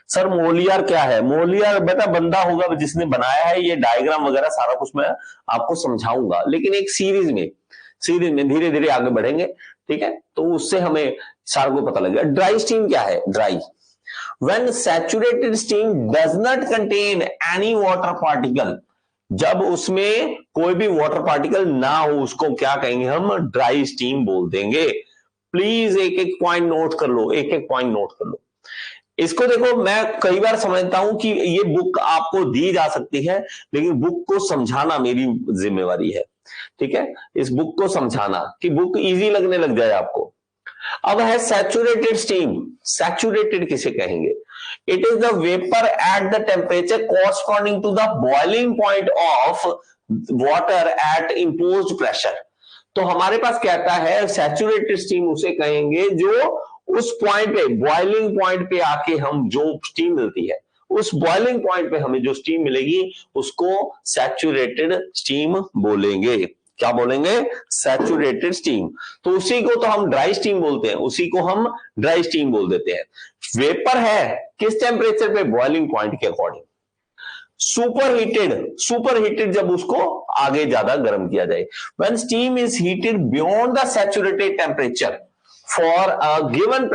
सर मोलियर क्या है, मोलियर बेटा बंदा होगा जिसने बनाया है, ये डायग्राम वगैरह सारा कुछ मैं आपको समझाऊंगा, लेकिन एक सीरीज में धीरे धीरे आगे बढ़ेंगे, ठीक है, तो उससे हमें सारा को पता लगेगा। ड्राई स्टीम क्या है, dry when saturated steam does not contain any water particle, जब उसमें कोई भी वाटर पार्टिकल ना हो उसको क्या कहेंगे हम, ड्राई स्टीम बोल देंगे। प्लीज एक एक पॉइंट नोट कर लो, एक एक पॉइंट नोट कर लो इसको। देखो मैं कई बार समझता हूं कि ये बुक आपको दी जा सकती है, लेकिन बुक को समझाना मेरी जिम्मेवारी है, ठीक है, इस बुक को समझाना कि बुक इजी लगने लग जाए आपको। अब है सैचुरेटेड स्टीम, सैचुरेटेड किसे कहेंगे, it is the vapour at the temperature corresponding to the boiling point of water at imposed pressure. तो हमारे पास कहता है सैचुरेटेड स्टीम उसे कहेंगे जो उस पॉइंट पे, बॉइलिंग पॉइंट पे आके हम जो स्टीम मिलती है उस बॉइलिंग पॉइंट पे हमें जो स्टीम मिलेगी उसको सैचुरेटेड स्टीम बोलेंगे। क्या बोलेंगे? Saturated steam. तो उसी को तो हम ड्राई स्टीम बोलते हैं, उसी को हम ड्राई स्टीम बोल देते हैं। वेपर है किस टेम्परेचर पे? बॉइलिंग पॉइंट के अकॉर्डिंग। सुपर हीटेड जब उसको आगे ज्यादा गर्म किया जाए। When steam is heated beyond the saturated temperature for a given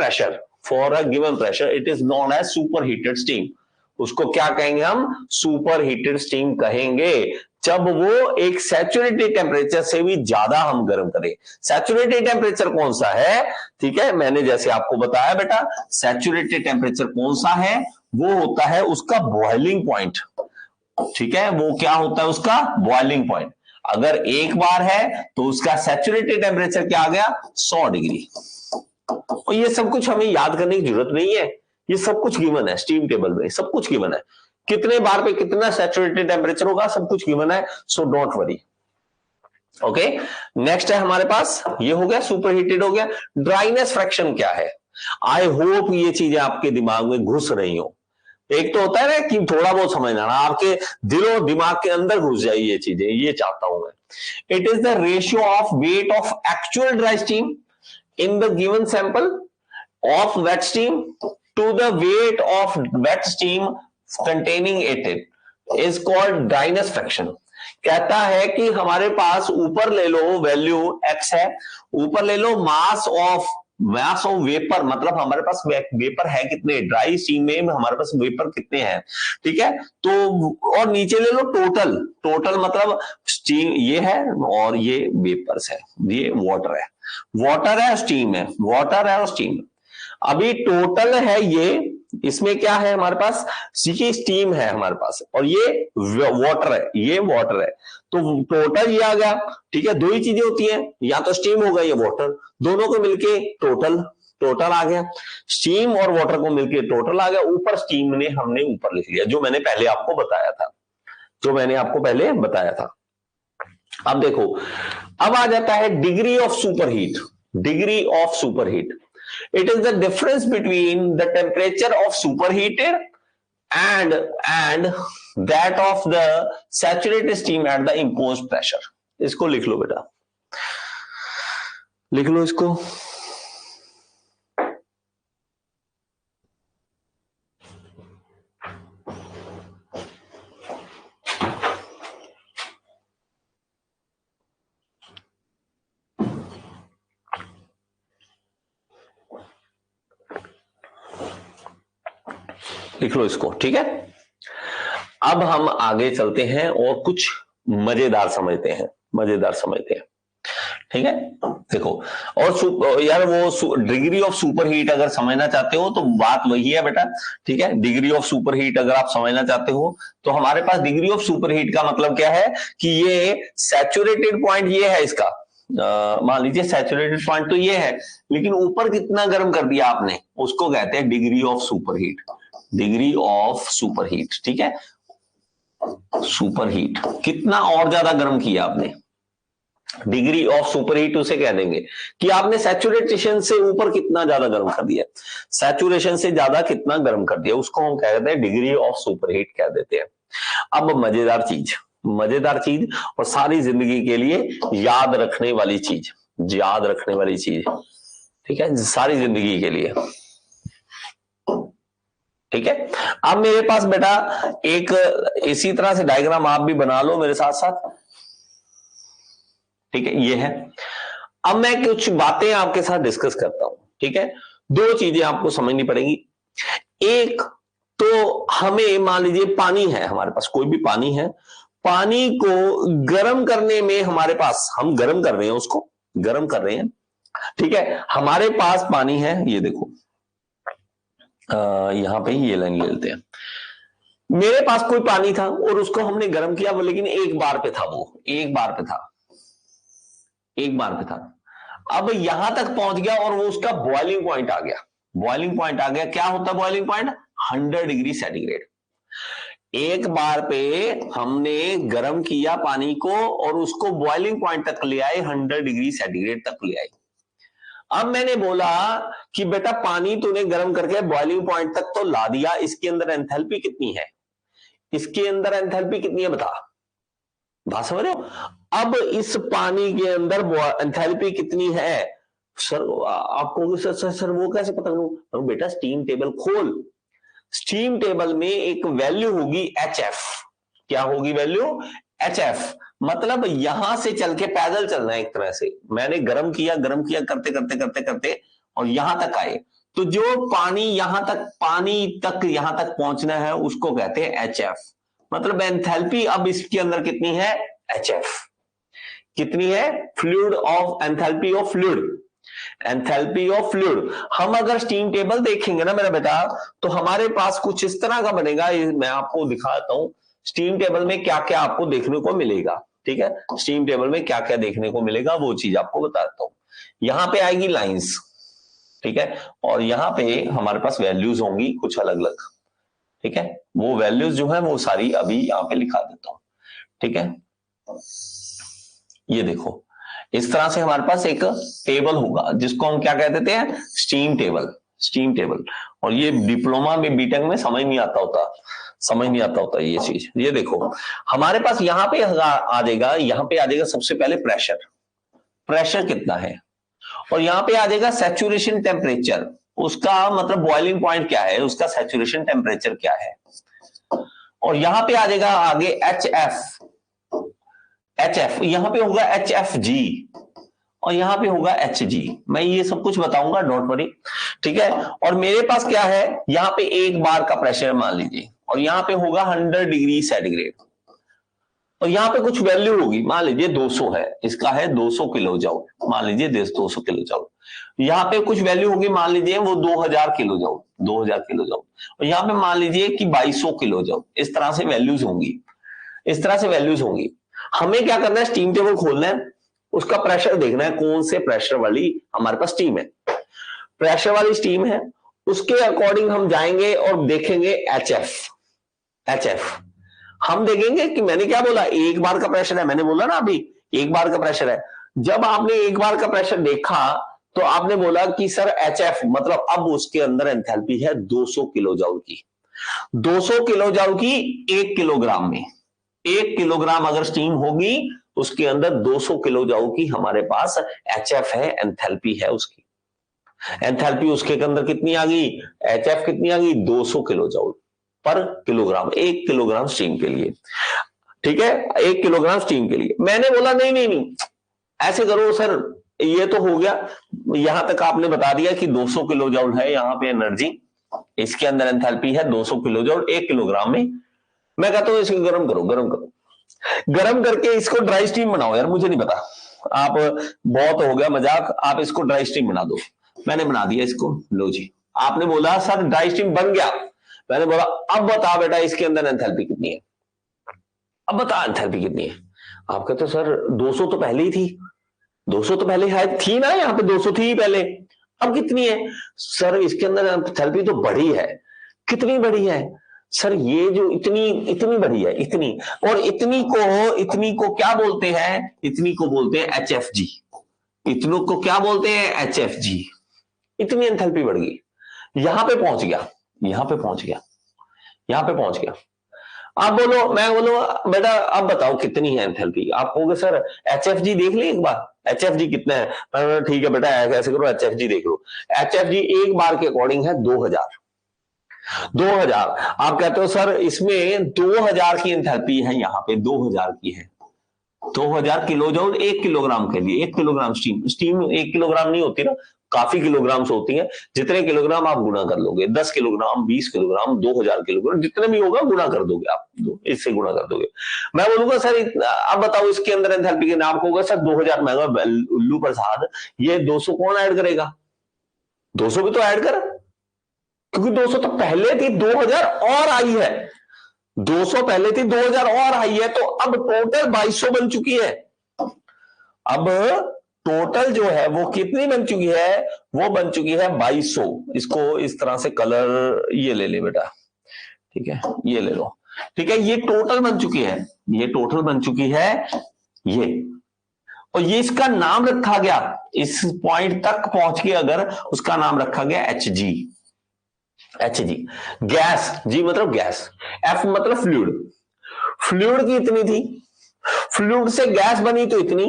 pressure it is known as super heated steam. उसको क्या कहेंगे हम? सुपर हीटेड स्टीम कहेंगे जब वो एक सैचुरेटेड टेम्परेचर से भी ज्यादा हम गर्म करें। सैचुरेटेड टेम्परेचर कौन सा है? ठीक है, मैंने जैसे आपको बताया बेटा, सैचुरेटेड टेम्परेचर कौन सा है? वो होता है उसका बॉइलिंग पॉइंट। ठीक है, वो क्या होता है? उसका बॉइलिंग पॉइंट। अगर एक बार है तो उसका सैचुरेटेड टेम्परेचर क्या आ गया? 100 डिग्री। और ये सब कुछ हमें याद करने की जरूरत नहीं है, ये सब कुछ गिवन है स्टीम टेबल में, सब कुछ गिवन है। कितने बार पे कितना सैचुरेटेड टेम्परेचर होगा सब कुछ गिवन है, so don't worry. Okay, next है हमारे पास, ये हो गया सुपर हीटेड हो गया। ड्राइनेस फ्रैक्शन क्या है? आई होप ये चीजें आपके दिमाग में घुस रही हो। एक तो होता है ना कि थोड़ा बहुत समझना, आपके दिलो दिमाग के अंदर घुस जाए ये चीजें, ये चाहता हूं मैं। It is the ratio of weight of actual dry steam in the given sample of wet steam to the weight of wet steam containing it is called dryness fraction। कहता है कि हमारे पास ऊपर ले लो वैल्यू x है, ऊपर ले लो mass of vapour, मतलब हमारे पास वेपर है कितने, ड्राई स्टीम में हमारे पास वेपर कितने हैं, ठीक है। तो और नीचे ले लो टोटल मतलब स्टीम ये है और ये वेपर्स है, ये वाटर है और स्टीम। अभी टोटल है इसमें क्या है हमारे पास? स्टीम है हमारे पास और ये वाटर है, तो टोटल ये आ गया। ठीक है, दो ही चीजें होती हैं, या तो स्टीम होगा या वाटर, दोनों को मिलके टोटल आ गया। स्टीम और वाटर को मिलके टोटल आ गया। ऊपर स्टीम ने हमने ऊपर लिख लिया, जो मैंने पहले आपको बताया था। अब देखो, अब आ जाता है degree of superheat. It is the difference between the temperature of superheated and that of the saturated steam at the imposed pressure। इसको लिख लो बेटा, लिख लो इसको। लिख लो इसको, ठीक है। अब हम आगे चलते हैं और कुछ मजेदार समझते हैं, ठीक है। देखो, और यार वो डिग्री ऑफ सुपरहीट अगर समझना चाहते हो तो बात वही है बेटा, ठीक है। डिग्री ऑफ सुपरहीट अगर आप समझना चाहते हो तो हमारे पास डिग्री ऑफ सुपरहीट का मतलब क्या है कि ये सैचुरेटेड पॉइंट ये है इसका, मान लीजिए सैचुरेटेड पॉइंट तो ये है, लेकिन ऊपर कितना गर्म कर दिया आपने, उसको कहते हैं डिग्री ऑफ सुपरहीट, ठीक है। सुपरहीट कितना और ज्यादा गर्म किया आपने, डिग्री ऑफ सुपरहीट उसे कह देंगे कि आपने सैचुरेशन से ऊपर कितना ज्यादा गर्म कर दिया, सैचुरेशन से ज्यादा कितना गर्म कर दिया, उसको हम कहते हैं डिग्री ऑफ सुपरहीट कह देते हैं। अब मजेदार चीज और सारी जिंदगी के लिए याद रखने वाली चीज, ठीक है, सारी जिंदगी के लिए, ठीक है। अब मेरे पास बेटा एक इसी तरह से डायग्राम आप भी बना लो मेरे साथ साथ, ठीक है, ये है। अब मैं कुछ बातें आपके साथ डिस्कस करता हूं, ठीक है। दो चीजें आपको समझनी पड़ेगी। एक तो हमें मान लीजिए पानी है हमारे पास, कोई भी पानी है, पानी को गर्म करने में हमारे पास, हम गर्म कर रहे हैं, उसको गर्म कर रहे हैं, ठीक है। हमारे पास पानी है, ये देखो यहां पे ये लाइन ले लेते हैं। मेरे पास कोई पानी था और उसको हमने गर्म किया, लेकिन एक बार पे था। अब यहां तक पहुंच गया और वो उसका बॉइलिंग पॉइंट आ गया। क्या होता है बॉइलिंग पॉइंट? 100 degree centigrade. एक बार पे हमने गर्म किया पानी को और उसको बॉइलिंग पॉइंट तक ले आए, 100 डिग्री सेंटीग्रेड तक ले आए। अब मैंने बोला कि बेटा पानी तूने गर्म करके बॉइलिंग पॉइंट तक तो ला दिया, इसके अंदर एंथैल्पी कितनी है, इसके अंदर एंथैल्पी कितनी है बता, बात समझ रहे हो। अब इस पानी के अंदर एंथैल्पी कितनी है, सर आप कहोगे सर वो कैसे पता करूं, बेटा स्टीम टेबल खोल, स्टीम टेबल में एक वैल्यू होगी HF, क्या होगी वैल्यू HF, मतलब यहां से चल के पैदल चलना है एक तरह से, मैंने गर्म किया करते करते करते करते और यहां तक आए, तो जो पानी यहां तक यहां तक पहुंचना है उसको कहते हैं HF, मतलब एंथैल्पी अब इसके अंदर कितनी है HF, कितनी है fluid of enthalpy of fluid, enthalpy of fluid. हम अगर स्टीम टेबल देखेंगे ना मेरा बेटा, तो हमारे पास कुछ इस तरह का बनेगा, मैं आपको दिखाता हूं स्टीम टेबल में क्या क्या आपको देखने को मिलेगा, ठीक है, स्टीम टेबल में क्या क्या देखने को मिलेगा वो चीज आपको बताता हूं। यहां पे आएगी लाइंस, ठीक है, और यहां पे हमारे पास वैल्यूज होंगी कुछ अलग अलग, ठीक है, वो वैल्यूज जो है वो सारी अभी यहां पे लिखा देता हूं, ठीक है। ये देखो इस तरह से हमारे पास एक टेबल होगा जिसको हम क्या कह देते हैं स्टीम टेबल, स्टीम टेबल, और ये डिप्लोमा में बीटेक में समझ नहीं आता होता ये चीज। ये देखो हमारे पास यहां पे आ जाएगा सबसे पहले प्रेशर कितना है, और यहां पे आ जाएगा सैचुरेशन टेम्परेचर, उसका मतलब बॉइलिंग पॉइंट क्या है, उसका सैचुरेशन टेम्परेचर क्या है, और यहां पे आ जाएगा आगे HF, यहां पे होगा HFG और यहां पे होगा HG, मैं ये सब कुछ बताऊंगा डोंट वरी, ठीक है। और मेरे पास क्या है, यहां पे 1 बार का प्रेशर मान लीजिए, और यहां पे होगा 100 डिग्री सेंटीग्रेड, और यहां पे कुछ वैल्यू होगी, मान लीजिए 200 है, इसका है 200 किलो जूल, मान लीजिए 200 किलो जूल, यहां पे कुछ वैल्यू होगी, मान लीजिए वो 2000 किलो जूल, 2000 किलो जूल, और यहां पे मान लीजिए कि 2200 किलो जूल, इस तरह से वैल्यूज होंगी, हमें क्या करना है स्टीम टेबल खोलना है, उसका प्रेशर देखना है, कौन से प्रेशर वाली हमारे पास स्टीम है, प्रेशर वाली स्टीम है, उसके अकॉर्डिंग हम जाएंगे और देखेंगे HF, हम देखेंगे कि मैंने क्या बोला 1 बार का प्रेशर है, मैंने बोला ना अभी 1 बार का प्रेशर है, जब आपने 1 बार का प्रेशर देखा तो आपने बोला कि सर HF मतलब अब उसके अंदर एंथैल्पी है 200 किलो जूल की, 200 किलो जूल की 1 किलोग्राम में, 1 किलोग्राम अगर स्टीम होगी उसके अंदर 200 किलो जूल की हमारे पास HF है, एंथैल्पी है उसकी, एंथैल्पी उसके अंदर कितनी आ गई, HF कितनी आ गई 200 किलो जूल पर किलोग्राम, 1 किलोग्राम स्टीम के लिए, ठीक है, 1 किलोग्राम स्टीम के लिए। मैंने बोला नहीं ऐसे करो सर, ये तो हो गया, यहां तक आपने बता दिया कि 200 किलो जूल है यहाँ पे एनर्जी, इसके अंदर एंथैल्पी है 200 किलो जूल 1 किलोग्राम में। मैं कहता हूं इसको गरम करो, गरम करके इसको ड्राई स्टीम बनाओ, यार मुझे नहीं पता, आप बहुत हो गया मजाक, आप इसको ड्राई स्टीम बना दो, मैंने बना दिया इसको, लो जी, आपने बोला सर ड्राई स्टीम बन गया, मैंने बोला अब बता बेटा इसके अंदर एंथैल्पी कितनी है, अब बता एंथैल्पी कितनी है, आप कहते सर 200 तो पहले ही थी, 200 तो पहले है थी ना, यहाँ पे 200 थी पहले, अब कितनी है, सर इसके अंदर एंथैल्पी तो बढ़ी है, कितनी बढ़ी है सर, ये जो इतनी बढ़ी है, इतनी, और इतनी को क्या बोलते हैं, इतनी को बोलते हैं HFG, इतनों को क्या बोलते हैं HFG, इतनी एंथैल्पी बढ़ गई, यहां पे पहुंच गया, आप बोलो, मैं बोलो बेटा अब बताओ कितनी है एंथैल्पी, आप कहोगे सर HFG देख ले एक बार, HFG कितना है, ठीक है बेटा ऐसे करो HFG देख लो, HFG 1 बार के अकॉर्डिंग है 2000, आप कहते हो सर इसमें 2000 की एंथैल्पी है, यहाँ पे 2000 की है, 2000 किलो जूल 1 किलोग्राम के लिए, 1 किलोग्राम स्टीम 1 किलोग्राम नहीं होती ना, काफी किलोग्राम्स होती हैं, जितने किलोग्राम आप गुणा कर लोगे, 10 किलोग्राम 20 किलोग्राम 2000 किलोग्राम जितने भी होगा गुणा कर दोगे आप, इससे गुणा कर दोगे। मैं बोलूंगा सर अब बताओ इसके अंदर एंथैल्पी के नाम होगा सर 2000, मैं उल्लू प्रसाद ये 200 कौन ऐड करेगा, 200 भी तो ऐड कर, क्योंकि 200 तो पहले थी, 2000 और आई है, 200 पहले थी 2000 और आई है, तो अब टोटल 2200 बन चुकी है, अब टोटल जो है वो कितनी बन चुकी है, वो बन चुकी है 2200, इसको इस तरह से कलर ये ले ले बेटा, ठीक है ये ले लो, ठीक है, ये टोटल बन चुकी है, ये टोटल बन चुकी है ये, और ये इसका नाम रखा गया, इस पॉइंट तक पहुंच के अगर उसका नाम रखा गया HG। HG गैस, जी मतलब गैस, F मतलब फ्लूइड। फ्लूइड की इतनी थी, फ्लूइड से गैस बनी तो इतनी,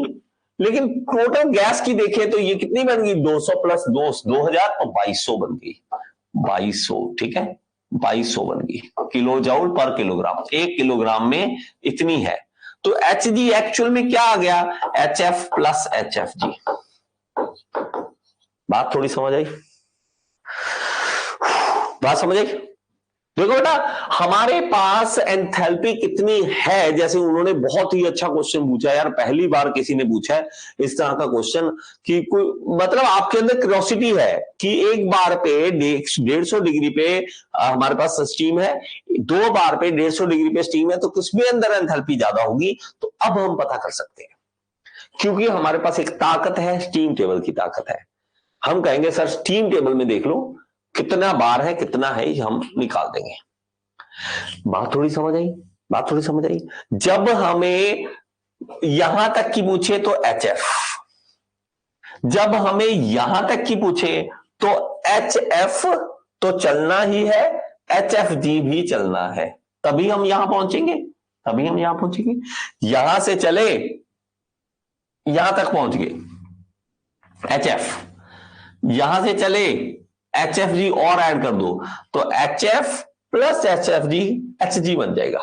लेकिन टोटल गैस की देखें तो ये कितनी बन गई, 200 प्लस 2000 तो 2200 बन गई। 2200, ठीक है, 2200 बन गई किलो जूल पर किलोग्राम। 1 किलोग्राम में इतनी है। तो HG एक्चुअल में क्या आ गया, HF प्लस HFG। बात थोड़ी समझ आई, बात समझ आई। देखो बेटा, हमारे पास एंथैल्पी कितनी है, जैसे उन्होंने बहुत ही अच्छा क्वेश्चन पूछा यार, पहली बार किसी ने पूछा है इस तरह का क्वेश्चन कि कोई मतलब आपके अंदर क्यूरियोसिटी है कि एक बार पे 150 डिग्री पे हमारे पास स्टीम है, 2 बार पे 150 डिग्री पे स्टीम है, तो किसमें अंदर एंथैल्पी ज्यादा होगी। तो अब हम पता कर सकते हैं, क्योंकि हमारे पास एक ताकत है, स्टीम टेबल की ताकत है। हम कहेंगे सर स्टीम टेबल में देख लो कितना बार है कितना है, हम निकाल देंगे। बात थोड़ी समझ आई, बात थोड़ी समझ आई। जब हमें यहां तक की पूछे तो HF, जब हमें यहां तक की पूछे तो HF तो चलना ही है, HFG भी चलना है, तभी हम यहां पहुंचेंगे, तभी हम यहां पहुंचेंगे। यहां से चले यहां तक पहुंच गए HF, यहां से चले HFG और ऐड कर दो तो HF प्लस HFG HG बन जाएगा।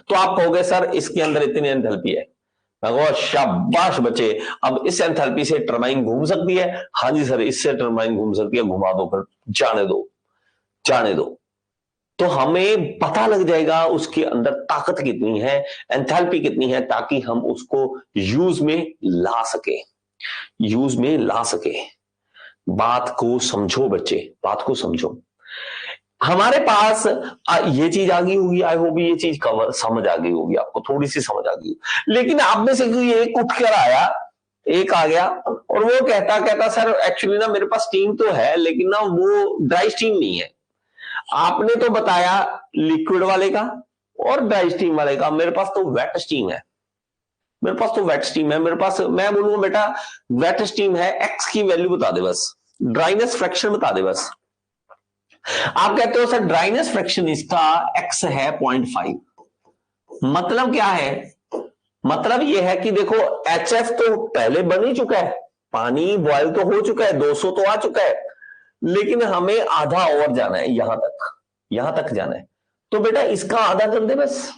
तो आप कहोगे सर इसके अंदर इतनी एंथैल्पी है, शाबाश बच्चे, अब इस एंथैल्पी से टरबाइन घूम सकती है। हाँ जी सर, इससे टरबाइन घूम सकती है, घुमा दो, फिर जाने दो, जाने दो। तो हमें पता लग जाएगा उसके अंदर ताकत कितनी है, एंथैल्पी कितनी है, ताकि हम उसको यूज में ला सके, यूज में ला सके। बात को समझो बच्चे, बात को समझो। हमारे पास ये चीज आ गई होगी, आई होप ये चीज कवर समझ आ गई होगी आपको, थोड़ी सी समझ आ गई। लेकिन आप में से कोई एक उठ कर आया, एक आ गया और वो कहता सर एक्चुअली ना मेरे पास स्टीम तो है लेकिन ना वो ड्राई स्टीम नहीं है। आपने तो बताया लिक्विड वाले का और ड्राई स्टीम वाले का, मेरे पास तो वेट स्टीम है, मेरे पास तो वेट स्टीम है। मेरे पास, मैं बोलूंगा बेटा वेट स्टीम है, एक्स की वैल्यू बता दे बस, ड्राइनेस फ्रैक्शन बता दे बस। आप कहते हो सर ड्राइनेस फ्रैक्शन इसका एक्स है 0.5, मतलब क्या है, मतलब यह है कि देखो HF तो पहले बन ही चुका है, पानी बॉयल तो हो चुका है, 200 तो आ चुका है, लेकिन हमें आधा और जाना है, यहां तक जाना है। तो बेटा इसका आधा कर दे बस।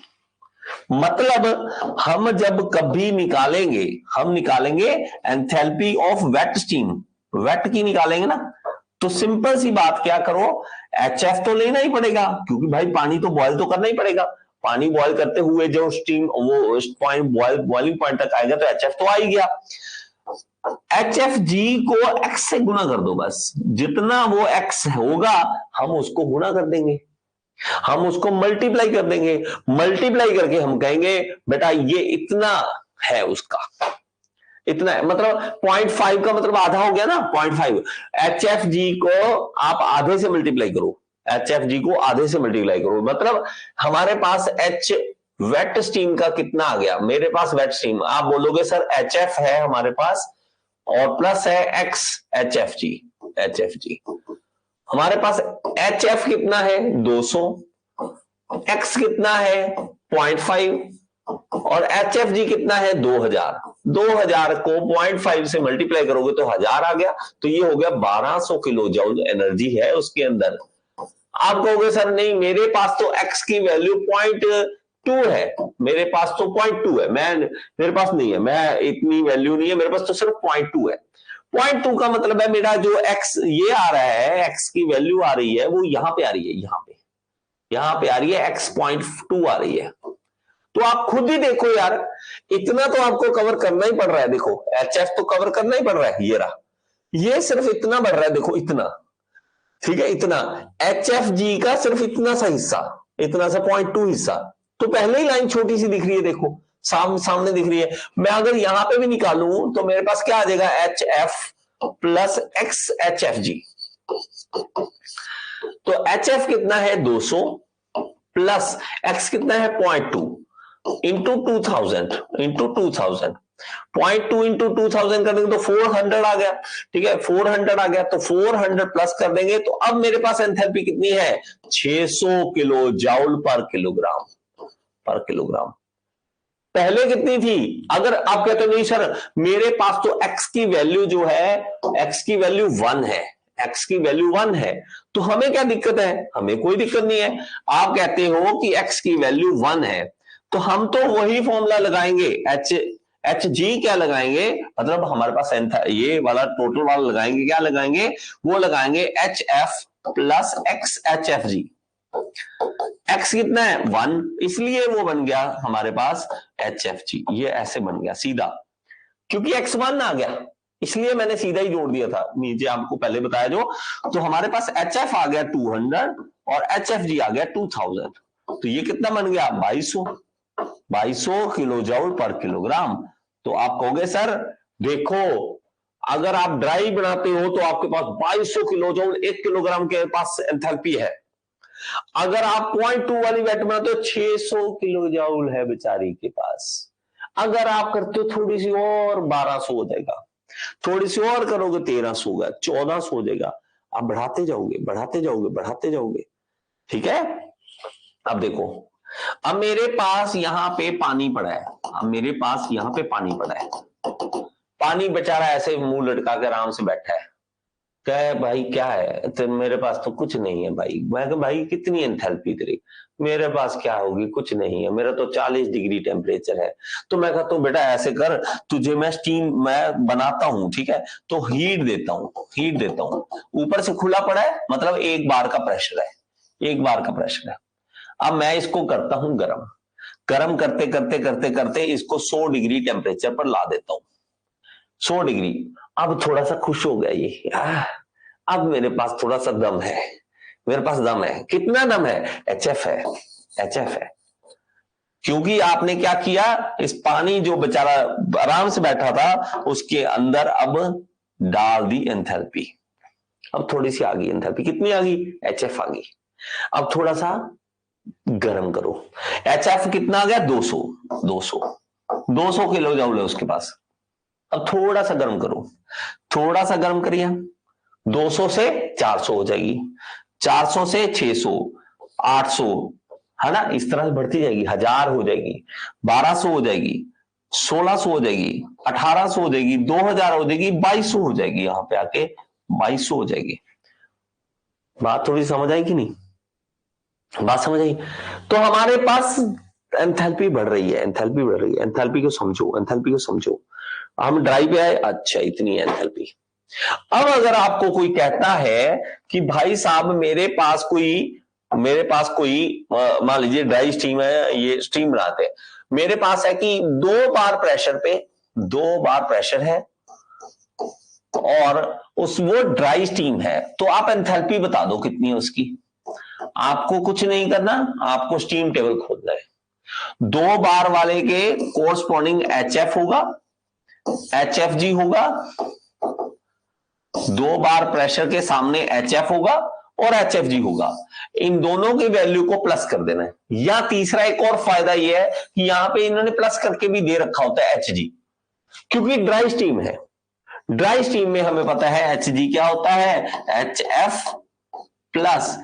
मतलब हम जब कभी निकालेंगे, हम निकालेंगे enthalpy of wet steam, wet की निकालेंगे ना, तो सिंपल सी बात क्या करो, HF तो लेना ही पड़ेगा, क्योंकि भाई पानी तो बॉयल तो करना ही पड़ेगा। पानी बॉयल करते हुए जो स्टीम वो पॉइंट बॉइलिंग पॉइंट तक आएगा तो HF तो आ ही गया। HFG को X से गुना कर दो बस, जितना वो X होगा हम उसको गुना कर देंगे, हम उसको मल्टीप्लाई कर देंगे, मल्टीप्लाई करके हम कहेंगे बेटा ये इतना है, उसका इतना है, मतलब 0.5 का मतलब आधा हो गया ना, 0.5। HFG को आप आधे से मल्टीप्लाई करो, HFG को आधे से मल्टीप्लाई करो, मतलब हमारे पास H वेट स्टीम का कितना आ गया, मेरे पास वेट स्टीम, आप बोलोगे सर HF है हमारे पास और प्लस है X HFG, हमारे पास HF कितना है 200, X कितना है 0.5 और HFG कितना है 2000। 2000 को 0.5 से मल्टीप्लाई करोगे तो 1000 आ गया, तो ये हो गया 1200 किलो जूल एनर्जी है उसके अंदर। आप कहोगे सर नहीं मेरे पास तो X की वैल्यू 0.2 है, मेरे पास तो 0.2 है, मेरे पास नहीं है, मैं इतनी वैल्यू नहीं है, मेरे पास तो सिर्फ 0.2 है। 0.2 का मतलब है मेरा जो X ये आ रहा है, X की वैल्यू आ रही है वो यहां पे आ रही है, यहां पे आ रही है, X 0.2 आ रही है। तो आप खुद ही देखो यार, इतना तो आपको कवर करना ही पड़ रहा है। देखो HF तो कवर करना ही पड़ रहा है, ये रहा, ये सिर्फ इतना बढ़ रहा है, देखो इतना, ठीक है, इतना HFG का सिर्फ इतना सा हिस्सा, इतना सा 0.2 हिस्सा, तो पहले ही लाइन छोटी सी दिख रही है, देखो सामने दिख रही है। मैं अगर यहां पे भी निकालूं तो मेरे पास क्या आ जाएगा, HF प्लस X HFG। तो HF कितना है 200 प्लस X कितना है 0.2 इंटू 2000, 0.2 इंटू 2000 कर देंगे तो 400 आ गया, ठीक है, 400 आ गया, तो 400 प्लस कर देंगे तो अब मेरे पास एंथैल्पी कितनी है, 600 किलो जाउल पर किलोग्राम। पहले कितनी थी? अगर आप कहते हो नहीं सर मेरे पास तो x की वैल्यू जो है, x की वैल्यू 1 है, x की वैल्यू 1 है, तो हमें क्या दिक्कत है? हमें कोई दिक्कत नहीं है। आप कहते हो कि x की वैल्यू 1 है, तो हम तो वही फॉर्मूला लगाएंगे, एच जी क्या लगाएंगे, मतलब हमारे पास ये वाला टोटल वाला लगाएंगे, क्या लगाएंगे, वो लगाएंगे H F plus x H F G. x कितना है 1, इसलिए वो बन गया हमारे पास एच एफ जी, ये ऐसे बन गया सीधा, क्योंकि x 1 आ गया, इसलिए मैंने सीधा ही जोड़ दिया था, नीचे आपको पहले बताया जो। तो हमारे पास एच एफ आ गया 200 और एच एफ जी आ गया 2000, तो ये कितना बन गया 2200 किलो जूल पर किलोग्राम। तो आप कहोगे सर देखो अगर आप ड्राई बनाते हो तो आपके पास 2200 किलो जूल 1 किलोग्राम के पास एंथैल्पी है, अगर आप 0.2 वाली वेट बनाते हो 600 किलो जूल है बेचारी के पास, अगर आप करते हो थोड़ी सी और 1200 हो जाएगा, थोड़ी सी और करोगे 1300 होगा, 1400 हो जाएगा, आप बढ़ाते जाओगे, ठीक है। अब देखो, अब मेरे पास यहां पे पानी पड़ा है, पानी बेचारा ऐसे मुंह लटका के आराम से बैठा है, कहे भाई क्या है, तो मेरे पास तो कुछ नहीं है भाई। मैं कहा भाई कितनी एंथैल्पी तेरी? मेरे पास क्या होगी, कुछ नहीं है, मेरा तो 40 डिग्री टेम्परेचर है। तो मैं कहता हूं बेटा ऐसे कर, तुझे मैं स्टीम मैं बनाता हूं, ठीक है, तो हीट देता हूं, ऊपर से खुला पड़ा है, मतलब 1 बार का प्रेशर है, अब मैं इसको करता हूं गरम करते इसको 100 डिग्री टेम्परेचर पर ला देता हूं, 100 डिग्री। अब थोड़ा सा खुश हो गया ये, अब मेरे पास थोड़ा सा दम है, कितना दम है, एचएफ है, क्योंकि आपने क्या किया, इस पानी जो बेचारा आराम से बैठा था उसके अंदर अब डाल दी एंथैल्पी, अब थोड़ी सी आ गई एंथैल्पी, कितनी आ गई, एचएफ आ गई। अब थोड़ा सा गर्म करो, एचएफ कितना आ गया, 200 किलो जूल है उसके पास। अब थोड़ा सा गर्म करो, करिए, 200 से 400 हो जाएगी, 400 से 600, 800, है ना, इस तरह से बढ़ती जाएगी, 1000 हो जाएगी, 1200 हो जाएगी, 1600 हो जाएगी, 1800 हो जाएगी, 2000 हो जाएगी, 2200 हो जाएगी, यहां पे आके 2200 हो जाएगी। बात थोड़ी समझ आई कि नहीं? बात समझ आई? तो हमारे पास एंथैल्पी बढ़ रही है, एंथैल्पी को समझो, हम ड्राई पे आए, अच्छा इतनी एंथैल्पी। अब अगर आपको कोई कहता है कि भाई साहब मेरे पास कोई मान लीजिए ड्राई स्टीम है, ये स्टीम बनाते हैं, मेरे पास है कि 2 बार प्रेशर है और वो ड्राई स्टीम है, तो आप एंथैल्पी बता दो कितनी है उसकी। आपको कुछ नहीं करना, आपको स्टीम टेबल खोलना है, 2 बार वाले के कोरस्पॉन्डिंग एचएफ होगा, एचएफजी होगा, 2 बार प्रेशर के सामने एचएफ होगा और एचएफजी होगा, इन दोनों की वैल्यू को प्लस कर देना है। या तीसरा एक और फायदा यह है कि यहां पे इन्होंने प्लस करके भी दे रखा होता है एचजी, क्योंकि ड्राई स्टीम है, ड्राई स्टीम में हमें पता है एचजी क्या होता है, एचएफ प्लस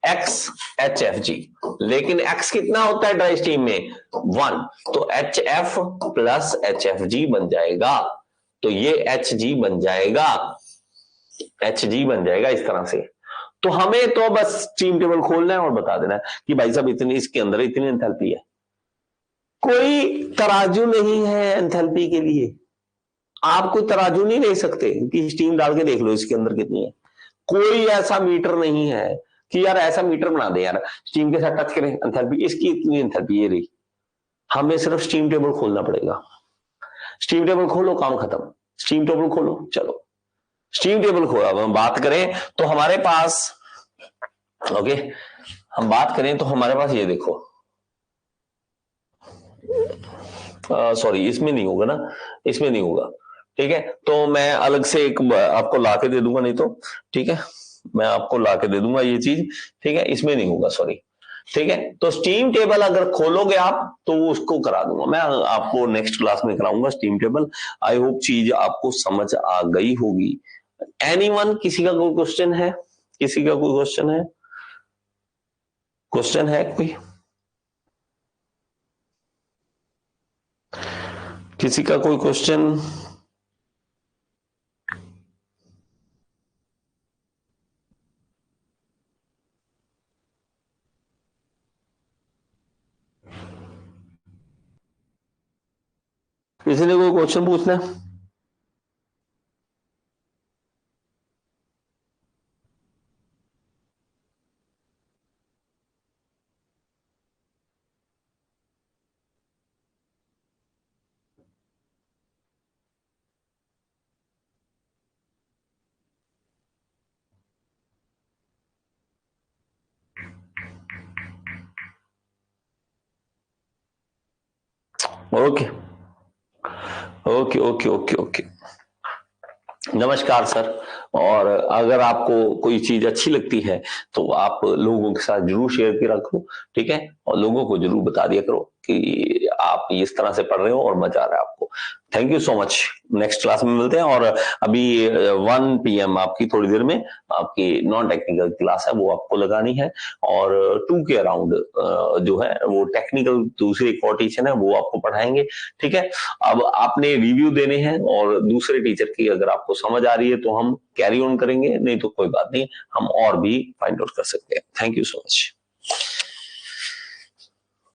एक्स एचएफजी, लेकिन एक्स कितना होता है ड्राई स्टीम में, 1, तो एचएफ प्लस एचएफजी बन जाएगा, तो ये एचजी बन जाएगा इस तरह से। तो हमें तो बस स्टीम टेबल खोलना है और बता देना है कि भाई साहब इसके अंदर इतनी एंथैल्पी है, कोई तराजू नहीं है एंथैल्पी के लिए, आप कोई तराजू नहीं ले सकते कि स्टीम डाल के देख लो इसके अंदर कितनी है, कोई ऐसा मीटर नहीं है कि यार ऐसा मीटर बना दे यार स्टीम के साथ टच करें एंथैल्पी, इसकी इतनी एंथैल्पी ये रही। हमें सिर्फ स्टीम टेबल खोलना पड़ेगा, स्टीम टेबल खोलो, काम खत्म, स्टीम टेबल खोलो, चलो स्टीम टेबल खोला। अब हम बात करें तो हमारे पास ये देखो, सॉरी इसमें नहीं होगा ना, इसमें नहीं होगा, ठीक है, तो मैं अलग से एक आपको ला के दे दूंगा, नहीं तो ठीक है मैं आपको ला के दे दूंगा ये चीज, ठीक है, इसमें नहीं होगा, सॉरी ठीक है, तो स्टीम टेबल अगर खोलोगे आप तो वो उसको करा दूंगा मैं, आपको नेक्स्ट क्लास में कराऊंगा स्टीम टेबल। आई होप चीज आपको समझ आ गई होगी। एनीवन, किसी का कोई क्वेश्चन है? किसी का कोई क्वेश्चन है? क्वेश्चन है कोई? किसी का कोई क्वेश्चन? किसी ने कोई क्वेश्चन पूछना है? Okay okay okay okay okay, नमस्कार सर। और अगर आपको कोई चीज अच्छी लगती है तो आप लोगों के साथ जरूर शेयर किया करो, ठीक है, और लोगों को जरूर बता दिया करो कि आप इस तरह से पढ़ रहे हो और मजा आ रहा है आपको। Thank you so much, next class में मिलते हैं। और अभी 1 PM आपकी थोड़ी देर में आपकी नॉन टेक्निकल क्लास है वो आपको लगानी है, और 2 के अराउंड जो है वो टेक्निकल दूसरे एक और टीचर है वो आपको पढ़ाएंगे, ठीक है। अब आपने रिव्यू देने हैं और दूसरे टीचर की अगर आपको समझ आ रही है तो हम कैरी ऑन करेंगे, नहीं तो कोई बात नहीं, हम और भी फाइंड आउट कर सकते हैं। Thank you so much.